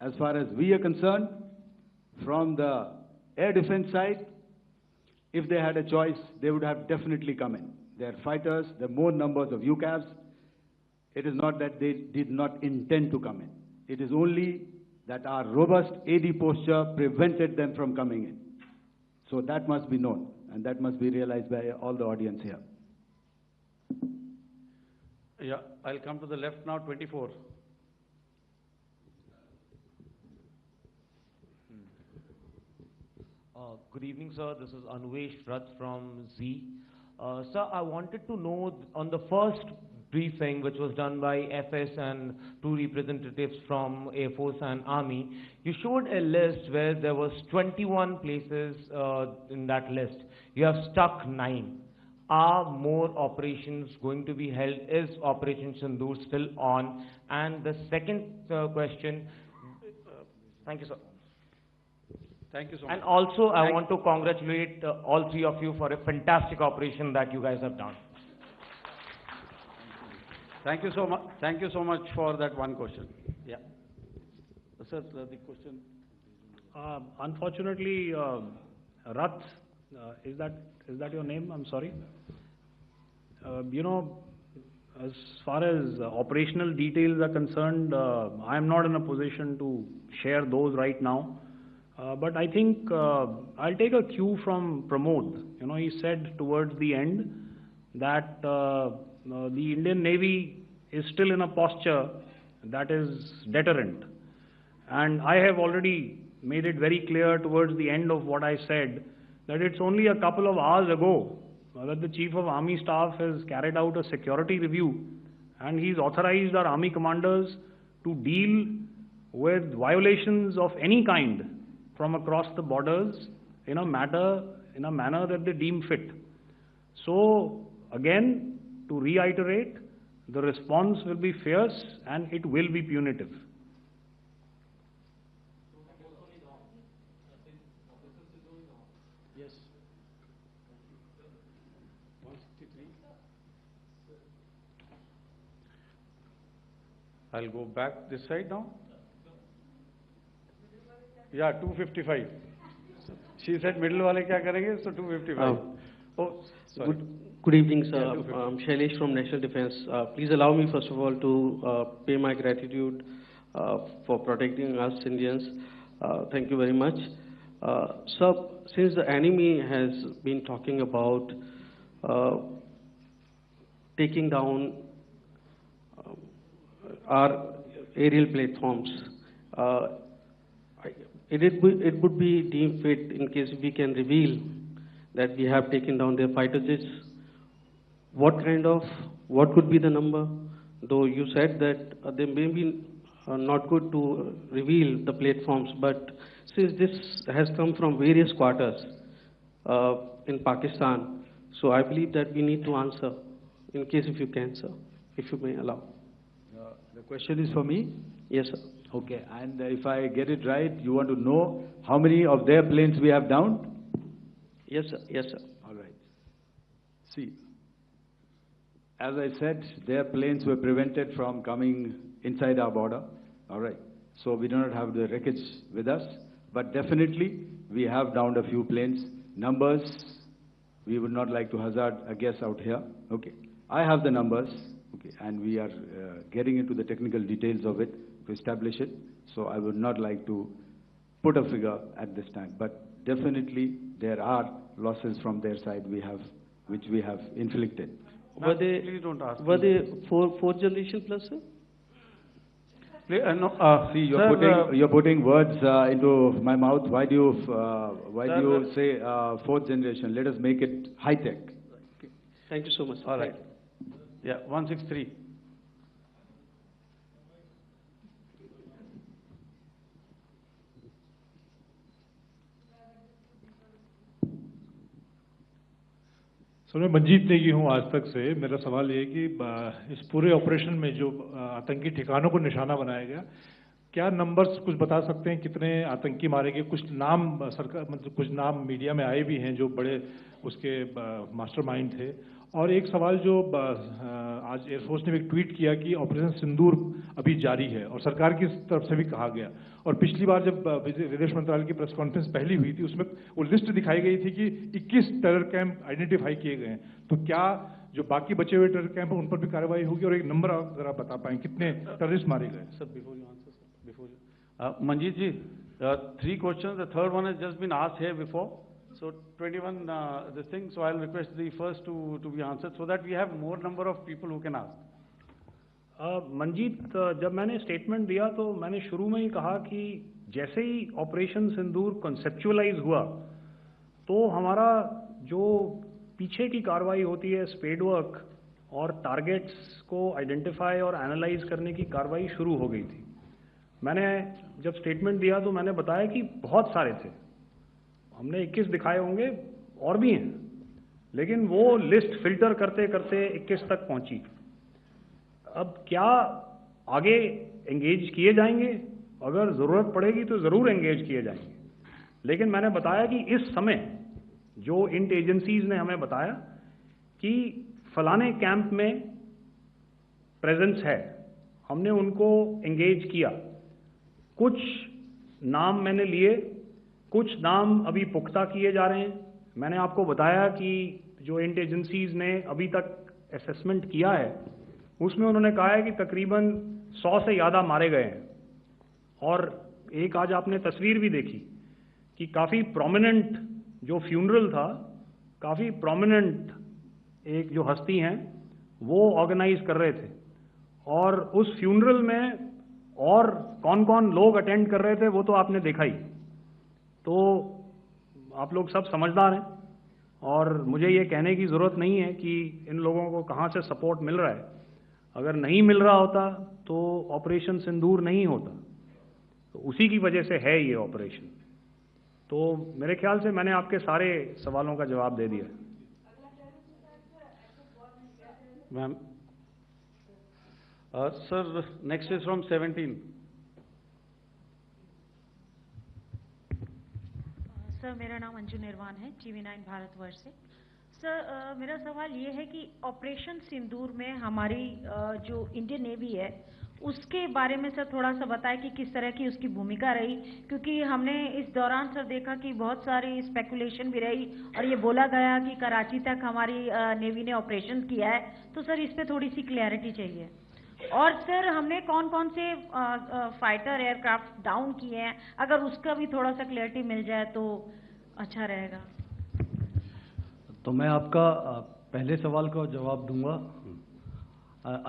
as we are concerned, from the air defense side, if they had a choice, they would have definitely come in. They are fighters, there are more numbers of UCAVs. It is not that they did not intend to come in. It is only that our robust AD posture prevented them from coming in. So that must be known, and that must be realized by all the audience here. Yeah, I'll come to the left now, 24. Good evening, sir. This is unbiased from Z. Sir, I wanted to know on the first briefing, which was done by FS and two representatives from Air Force and Army, you showed a list where there was 21 places in that list. You have stuck 9. Are more operations going to be held? Is Operation Sindoor still on? And the second question, thank you, sir. Thank you so much. And also, I want to congratulate all three of you for a fantastic operation that you guys have done. Thank you so much. Thank you so much for that one question. Yeah. Sir, the question. Unfortunately, Rath, is that your name? I'm sorry. You know, as far as operational details are concerned, I am not in a position to share those right now. But I think I'll take a cue from Pramod. You know, he said towards the end that the Indian Navy is still in a posture that is deterrent. And I have already made it very clear towards the end of what I said that it's only a couple of hours ago that the Chief of Army Staff has carried out a security review, and he's authorized our Army commanders to deal with violations of any kind from across the borders in a manner that they deem fit. So again, to reiterate, the response will be fierce and it will be punitive. Yes. 163. I'll go back this side now. Yeah, 255. She said middle wale kya karenge, so 255. Oh, sorry. Good evening, sir. I'm Shailesh from National Defense. Please allow me, first of all, to pay my gratitude for protecting us Indians. Thank you very much. Sir, since the enemy has been talking about taking down our aerial platforms, it would be deemed fit in case we can reveal that we have taken down their fighter jets. What could be the number? Though you said that they may be not good to reveal the platforms, but since this has come from various quarters in Pakistan, so I believe that we need to answer, in case if you can, sir, if you may allow. The question is for me? Yes, sir. Okay, and if I get it right, you want to know how many of their planes we have downed? Yes, sir. Yes, sir. All right. See, as I said, their planes were prevented from coming inside our border. All right. So we do not have the wreckage with us, but definitely we have downed a few planes. Numbers, we would not like to hazard a guess out here. Okay. I have the numbers, okay, and we are getting into the technical details of it to establish it. So I would not like to put a figure at this time, but definitely there are losses from their side which we have inflicted. Were they please don't ask. Were they fourth generation plus, sir? No, See, sir, you're putting words into my mouth. Why do you say fourth generation? Let us make it high tech. Thank you so much. all right. Yeah, 163. Sir मैं मंजीत नेगी हूँ आज तक से। मेरा सवाल ये है कि इस पूरे ऑपरेशन में जो आतंकी ठिकानों को निशाना बनाया गया, क्या नंबर्स कुछ बता सकते हैं कितने आतंकी मारे गए? कुछ नाम सरकार मतलब कुछ नाम मीडिया में आए भी हैं जो बड़े उसके मास्टरमाइंड थे। और एक सवाल जो आज एयरफोर्स ने भी एक ट्वीट किया कि ऑपरेशन सिंदूर अभी जारी है और सरकार की तरफ से भी कहा गया। और पिछली बार जब विदेश मंत्रालय की प्रेस कॉन्फ्रेंस पहली हुई थी उसमें वो लिस्ट दिखाई गई थी कि 21 टेरर कैंप आइडेंटिफाई किए गए हैं। तो क्या जो बाकी बचे हुए टेरर कैंप हैं उन पर भी कार्रवाई होगी? और एक नंबर अगर आप बता पाएं कितने टेररिस्ट मारे गए? Sir, before you answer, sir, before you. Manjeet ji, 3 questions. The third one has just been asked here before. So 21, this thing. So I'll request the first to be answered so that we have more number of people who can ask. Manjeet, जब मैंने statement दिया तो मैंने शुरू में ही कहा कि जैसे ही ऑपरेशन सिंदूर कॉन्सेप्चुअलाइज हुआ तो हमारा जो पीछे की कार्रवाई होती है स्पेड वर्क और टारगेट्स को आइडेंटिफाई और एनालाइज करने की कार्रवाई शुरू हो गई थी। मैंने जब स्टेटमेंट दिया तो मैंने बताया कि बहुत सारे थे, हमने 21 दिखाए होंगे और भी हैं, लेकिन वो लिस्ट फिल्टर करते करते 21 तक पहुंची। अब क्या आगे एंगेज किए जाएंगे? अगर ज़रूरत पड़ेगी तो ज़रूर एंगेज किए जाएंगे, लेकिन मैंने बताया कि इस समय जो इंट एजेंसीज ने हमें बताया कि फलाने कैंप में प्रेजेंस है, हमने उनको एंगेज किया। कुछ नाम मैंने लिए, कुछ नाम अभी पुख्ता किए जा रहे हैं। मैंने आपको बताया कि जो इंट एजेंसीज ने अभी तक असेसमेंट किया है उसमें उन्होंने कहा है कि तकरीबन 100 से ज़्यादा मारे गए हैं। और एक आज आपने तस्वीर भी देखी कि काफ़ी प्रोमिनेंट जो फ्यूनरल था, काफ़ी प्रोमिनेंट एक जो हस्ती हैं वो ऑर्गेनाइज कर रहे थे, और उस फ्यूनरल में और कौन कौन लोग अटेंड कर रहे थे वो तो आपने देखा ही। तो आप लोग सब समझदार हैं और मुझे ये कहने की ज़रूरत नहीं है कि इन लोगों को कहाँ से सपोर्ट मिल रहा है। अगर नहीं मिल रहा होता तो ऑपरेशन सिंदूर नहीं होता, तो उसी की वजह से है ये ऑपरेशन। तो मेरे ख्याल से मैंने आपके सारे सवालों का जवाब दे दिया। Ma'am, sir next is from 17। Sir मेरा नाम अंजू निर्वाण है, TV9 भारतवर्ष से। सर मेरा सवाल ये है कि ऑपरेशन सिंदूर में हमारी जो इंडियन नेवी है उसके बारे में सर थोड़ा सा बताएं कि किस तरह की उसकी भूमिका रही, क्योंकि हमने इस दौरान सर देखा कि बहुत सारी स्पेकुलेशन भी रही और ये बोला गया कि कराची तक हमारी नेवी ने ऑपरेशन किया है। तो सर इस पे थोड़ी सी क्लैरिटी चाहिए। और सर हमने कौन कौन से फाइटर एयरक्राफ्ट डाउन किए हैं, अगर उसका भी थोड़ा सा क्लैरिटी मिल जाए तो अच्छा रहेगा। तो मैं आपका पहले सवाल का जवाब दूंगा।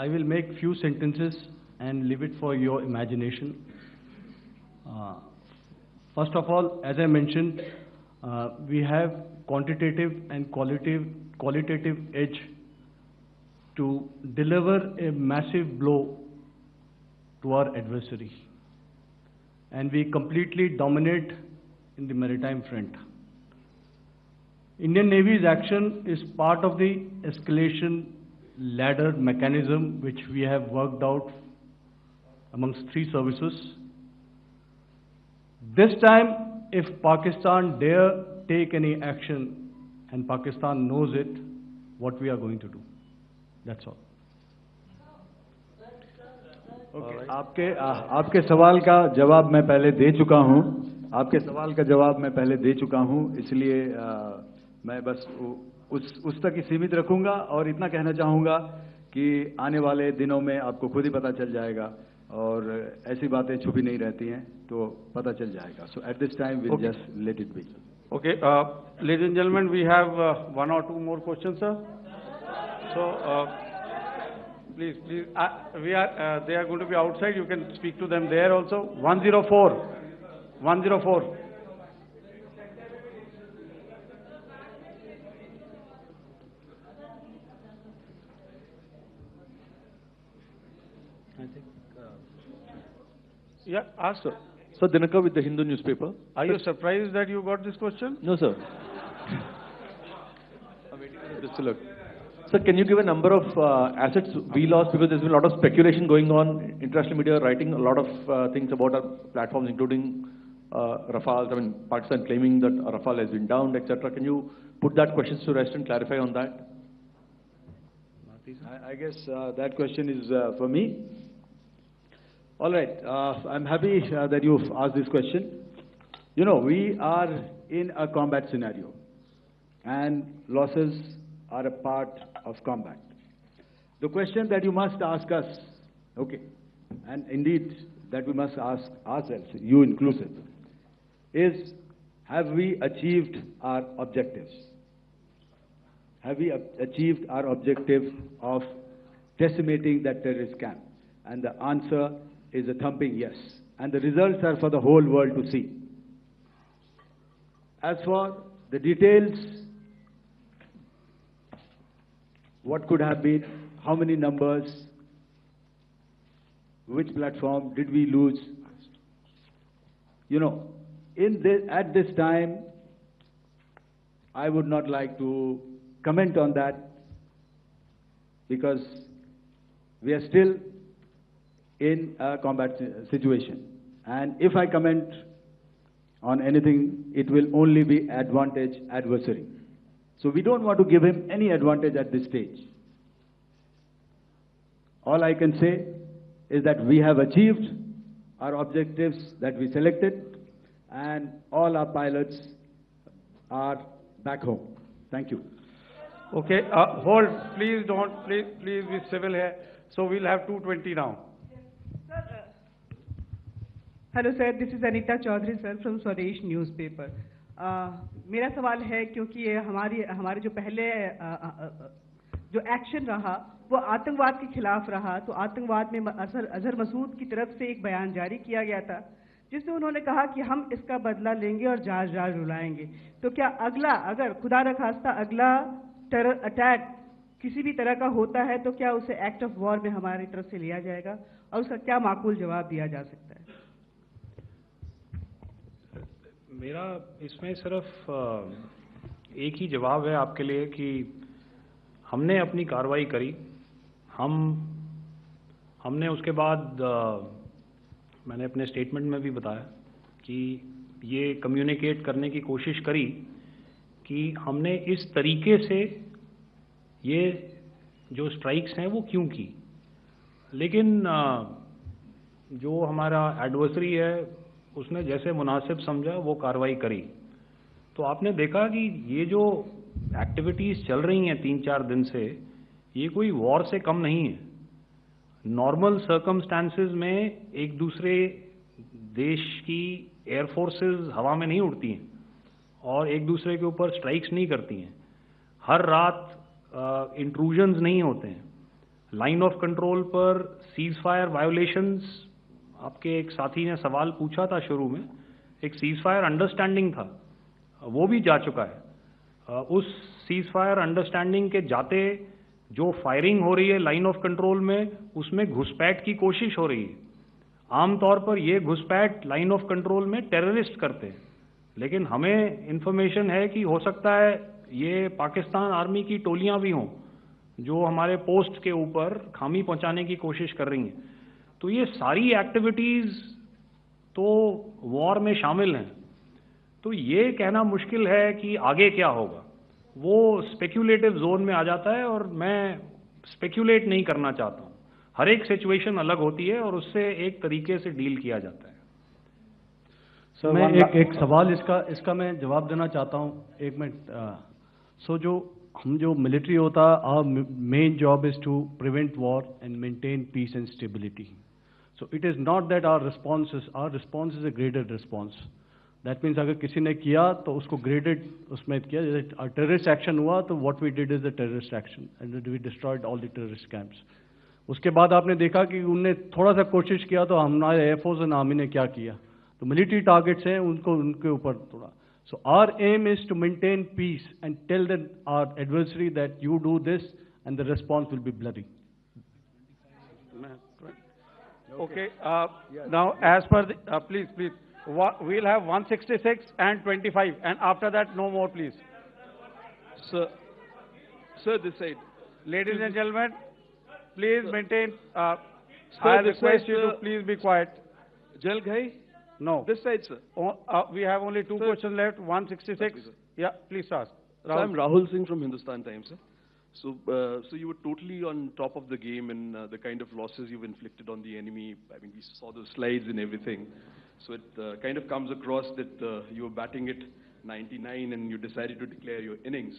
I will make few sentences and leave it for your imagination. First of all, as I mentioned, we have quantitative and qualitative edge to deliver a massive blow to our adversary, and we completely dominate in the maritime front. Indian Navy's action is part of the escalation ladder mechanism which we have worked out amongst 3 services. This time, if Pakistan dare take any action, and Pakistan knows it, what we are going to do. That's all. Okay. आपके सवाल का जवाब मैं पहले दे चुका हूं। आपके सवाल का जवाब मैं पहले दे चुका हूं, इसलिए मैं बस उस तक ही सीमित रखूंगा और इतना कहना चाहूंगा कि आने वाले दिनों में आपको खुद ही पता चल जाएगा, और ऐसी बातें छुपी नहीं रहती हैं, तो पता चल जाएगा। So at this time we'll just let it be. Okay, ladies and gentlemen, we have 1 or 2 more questions, sir. So please. They are going to be outside. You can speak to them there also. 104. 104. Yeah, ask. Sir, Dinakar with the Hindu newspaper. Are you surprised that you got this question? No, sir. I'm waiting for the distiller. Sir, can you give a number of assets we lost, because there's been a lot of speculation going on, international media writing a lot of things about our platforms, including Rafale. I mean, Pakistan claiming that Rafale has been downed, etc. Can you put that question to rest and clarify on that? I guess that question is for me. All right, I'm happy that you've asked this question. You know, we are in a combat scenario, and losses are a part of combat. The question that you must ask us, okay, and indeed that we must ask ourselves, you inclusive, is have we achieved our objectives? Have we achieved our objective of decimating that terrorist camp? And the answer is a thumping yes. And the results are for the whole world to see. As for the details, what could have been, how many numbers, which platform did we lose? You know, at this time, I would not like to comment on that, because we are still in a combat situation. And if I comment on anything, it will only be advantage adversary. So we don't want to give him any advantage at this stage. All I can say is that we have achieved our objectives that we selected, and all our pilots are back home. Thank you. Okay, hold. Please don't. Please be civil here. So we'll have 220 now. Hello sir, this is Anita Chaudhary sir from Swadesh newspaper. मेरा सवाल है, क्योंकि ये हमारे जो पहले जो action रहा वो आतंकवाद के खिलाफ रहा, तो आतंकवाद में अजहर मसूद की तरफ से एक बयान जारी किया गया था जिसमें उन्होंने कहा कि हम इसका बदला लेंगे और जाज रुलाएंगे। तो क्या अगला, अगर खुदा न खास्ता अगला टेरर अटैक किसी भी तरह का होता है, तो क्या उसे एक्ट ऑफ वॉर में हमारी तरफ से लिया जाएगा और उसका क्या माकूल जवाब दिया जा सकता है? मेरा इसमें सिर्फ एक ही जवाब है आपके लिए कि हमने अपनी कार्रवाई करी। हमने उसके बाद मैंने अपने स्टेटमेंट में भी बताया कि ये कम्युनिकेट करने की कोशिश करी कि हमने इस तरीके से ये जो स्ट्राइक्स हैं वो क्यों की। लेकिन जो हमारा एडवर्सरी है उसने जैसे मुनासिब समझा वो कार्रवाई करी। तो आपने देखा कि ये जो एक्टिविटीज़ चल रही हैं 3-4 दिन से, ये कोई वॉर से कम नहीं है। नॉर्मल सर्कमस्टांसेस में एक दूसरे देश की एयरफोर्सेस हवा में नहीं उड़ती हैं और एक दूसरे के ऊपर स्ट्राइक्स नहीं करती हैं। हर रात इंट्रूजन्स नहीं होते हैं। लाइन ऑफ कंट्रोल पर सीज फायर वायोलेशंस, आपके एक साथी ने सवाल पूछा था शुरू में, एक सीज फायर अंडरस्टैंडिंग था, वो भी जा चुका है। उस सीज फायर अंडरस्टैंडिंग के जाते जो फायरिंग हो रही है लाइन ऑफ कंट्रोल में, उसमें घुसपैठ की कोशिश हो रही है। आमतौर पर ये घुसपैठ लाइन ऑफ कंट्रोल में टेररिस्ट करते हैं, लेकिन हमें इंफॉर्मेशन है कि हो सकता है ये पाकिस्तान आर्मी की टोलियां भी हों जो हमारे पोस्ट के ऊपर खामी पहुंचाने की कोशिश कर रही हैं। तो ये सारी एक्टिविटीज़ तो वॉर में शामिल हैं। तो ये कहना मुश्किल है कि आगे क्या होगा, वो स्पेक्यूलेटिव जोन में आ जाता है और मैं स्पेक्यूलेट नहीं करना चाहता हूँ। हर एक सिचुएशन अलग होती है और उससे एक तरीके से डील किया जाता है। सर मैं एक सवाल इसका मैं जवाब देना चाहता हूँ, 1 मिनट। जो मिलिट्री होता, our main job is to prevent war and maintain peace and stability. So it is not that our response is a graded response. That means अगर किसी ने किया तो उसको graded उसमें किया, जैसे terrorist action हुआ तो what we did is a terrorist action and we destroyed all the terrorist camps. उसके बाद आपने देखा कि उनने थोड़ा सा कोशिश किया तो हमारे एयरफोर्स एंड आर्मी ने क्या किया, तो मिलिट्री टारगेट्स हैं उनको उनके ऊपर थोड़ा. So our aim is to maintain peace and tell our adversary that you do this and the response will be bloody. Okay, now as per the, please, we'll have 166 and 25, and after that, no more, please. Sir, this side. Ladies and gentlemen, please maintain, Sir, I this request side, you to please be quiet. Jal Ghai? No. This side, sir. We have only two questions left, 166. Okay, sir. Yeah, please ask. So I'm Rahul Singh from Hindustan Times, sir. So you were totally on top of the game in the kind of losses you've inflicted on the enemy. I mean, we saw the slides and everything. So it kind of comes across that you were batting it 99 and you decided to declare your innings.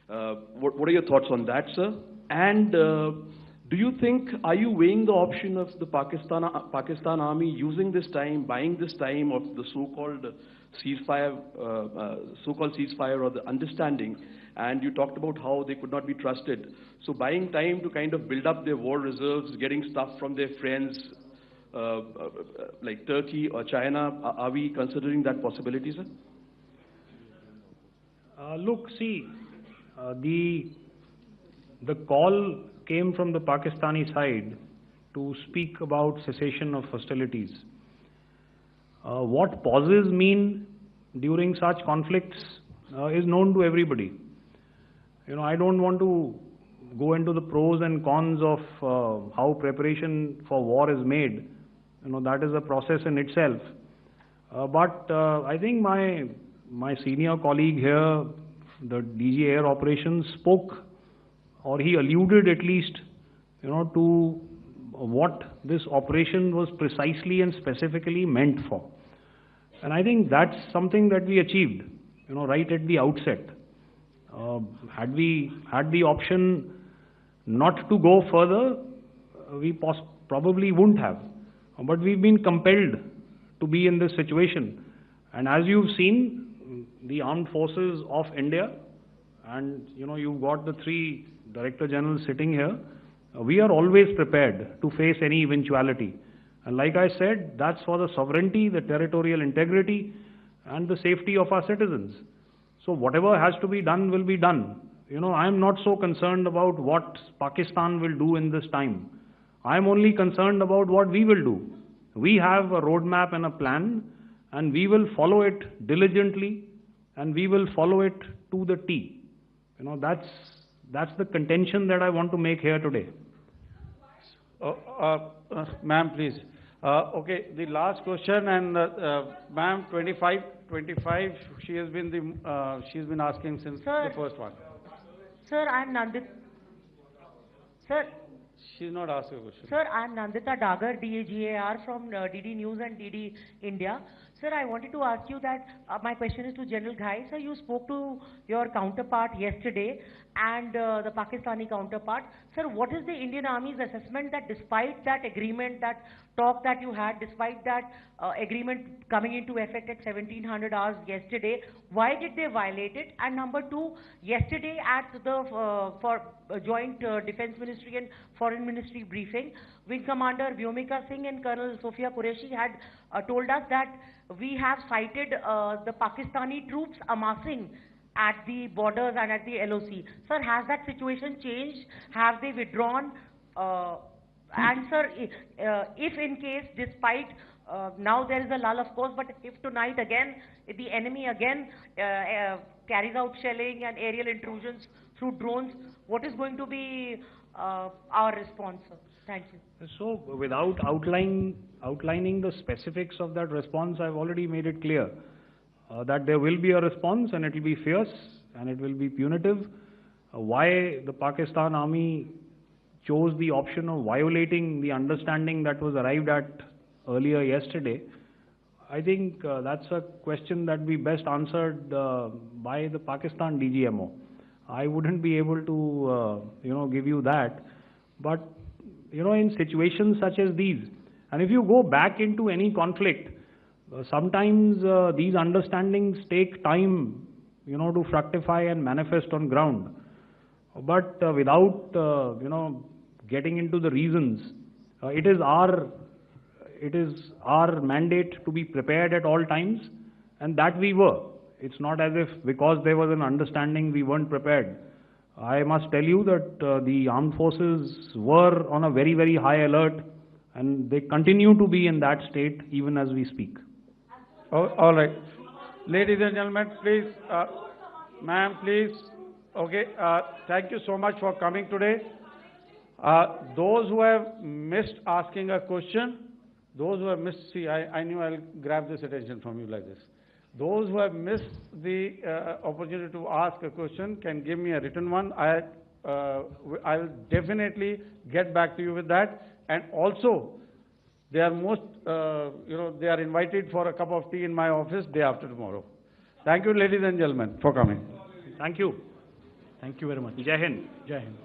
What are your thoughts on that, sir? And do you think, are you weighing the option of the Pakistan army using this time, buying this time of the so-called ceasefire or the understanding? And you talked about how they could not be trusted. So buying time to kind of build up their war reserves, getting stuff from their friends like Turkey or China, are we considering that possibility, sir? Look, see, the call came from the Pakistani side to speak about cessation of hostilities. What pauses mean during such conflicts is known to everybody. You know, I don't want to go into the pros and cons of how preparation for war is made. You know, that is a process in itself. But I think my senior colleague here, the DG Air Operations, spoke, or he alluded at least, you know, to what this operation was precisely and specifically meant for. And I think that's something that we achieved, you know, right at the outset. Had we had the option not to go further, we probably wouldn't have. But we've been compelled to be in this situation. And as you've seen, the armed forces of India, and you know, you've got the three Director Generals sitting here, we are always prepared to face any eventuality. And like I said, that's for the sovereignty, the territorial integrity, and the safety of our citizens. So whatever has to be done will be done. You know, I'm not so concerned about what Pakistan will do in this time. I'm only concerned about what we will do. We have a roadmap and a plan, and we will follow it diligently, and we will follow it to the T. You know, that's the contention that I want to make here today. Ma'am, please. Okay, the last question, and ma'am, 25, she has been asking since the first one. Sir, I'm Nandita. Sir. She's not asking a question. Sir, I'm Nandita Dagar, DAGAR from DD News and DD India. Sir, I wanted to ask you that my question is to General Ghai. Sir, you spoke to your counterpart yesterday and the Pakistani counterpart. Sir, what is the Indian Army's assessment that despite that agreement, that talk that you had, despite that agreement coming into effect at 1700 hours yesterday, why did they violate it? And number two, yesterday at the joint Defense Ministry and Foreign Ministry briefing, Wing Commander Vyomika Singh and Colonel Sophia Qureshi had told us that we have cited the Pakistani troops amassing at the borders and at the LOC. Sir, has that situation changed? Have they withdrawn? And sir, if in case, despite now there is a lull, of course, but if tonight again, if the enemy again carries out shelling and aerial intrusions through drones, what is going to be our response, sir? Thank you. So, without outlining the specifics of that response, I've already made it clear that there will be a response, and it will be fierce and it will be punitive. Why the Pakistan Army chose the option of violating the understanding that was arrived at earlier yesterday, I think that's a question that we best answered by the Pakistan DGMO. I wouldn't be able to, you know, give you that. But, you know, in situations such as these, and if you go back into any conflict, sometimes these understandings take time, you know, to fructify and manifest on ground. But without, you know, getting into the reasons. It is our mandate to be prepared at all times, and that we were. It's not as if because there was an understanding we weren't prepared. I must tell you that the armed forces were on a very, very high alert, and they continue to be in that state even as we speak. Oh, all right. Ladies and gentlemen, please, ma'am, please. Okay, thank you so much for coming today. Those who have missed asking a question, those who have missed, see, I knew I'll grab this attention from you like this. Those who have missed the opportunity to ask a question can give me a written one. I'll definitely get back to you with that. And also, they are they are invited for a cup of tea in my office day after tomorrow. Thank you, ladies and gentlemen, for coming. Thank you. Thank you very much. Jai Hind. Jai Hind.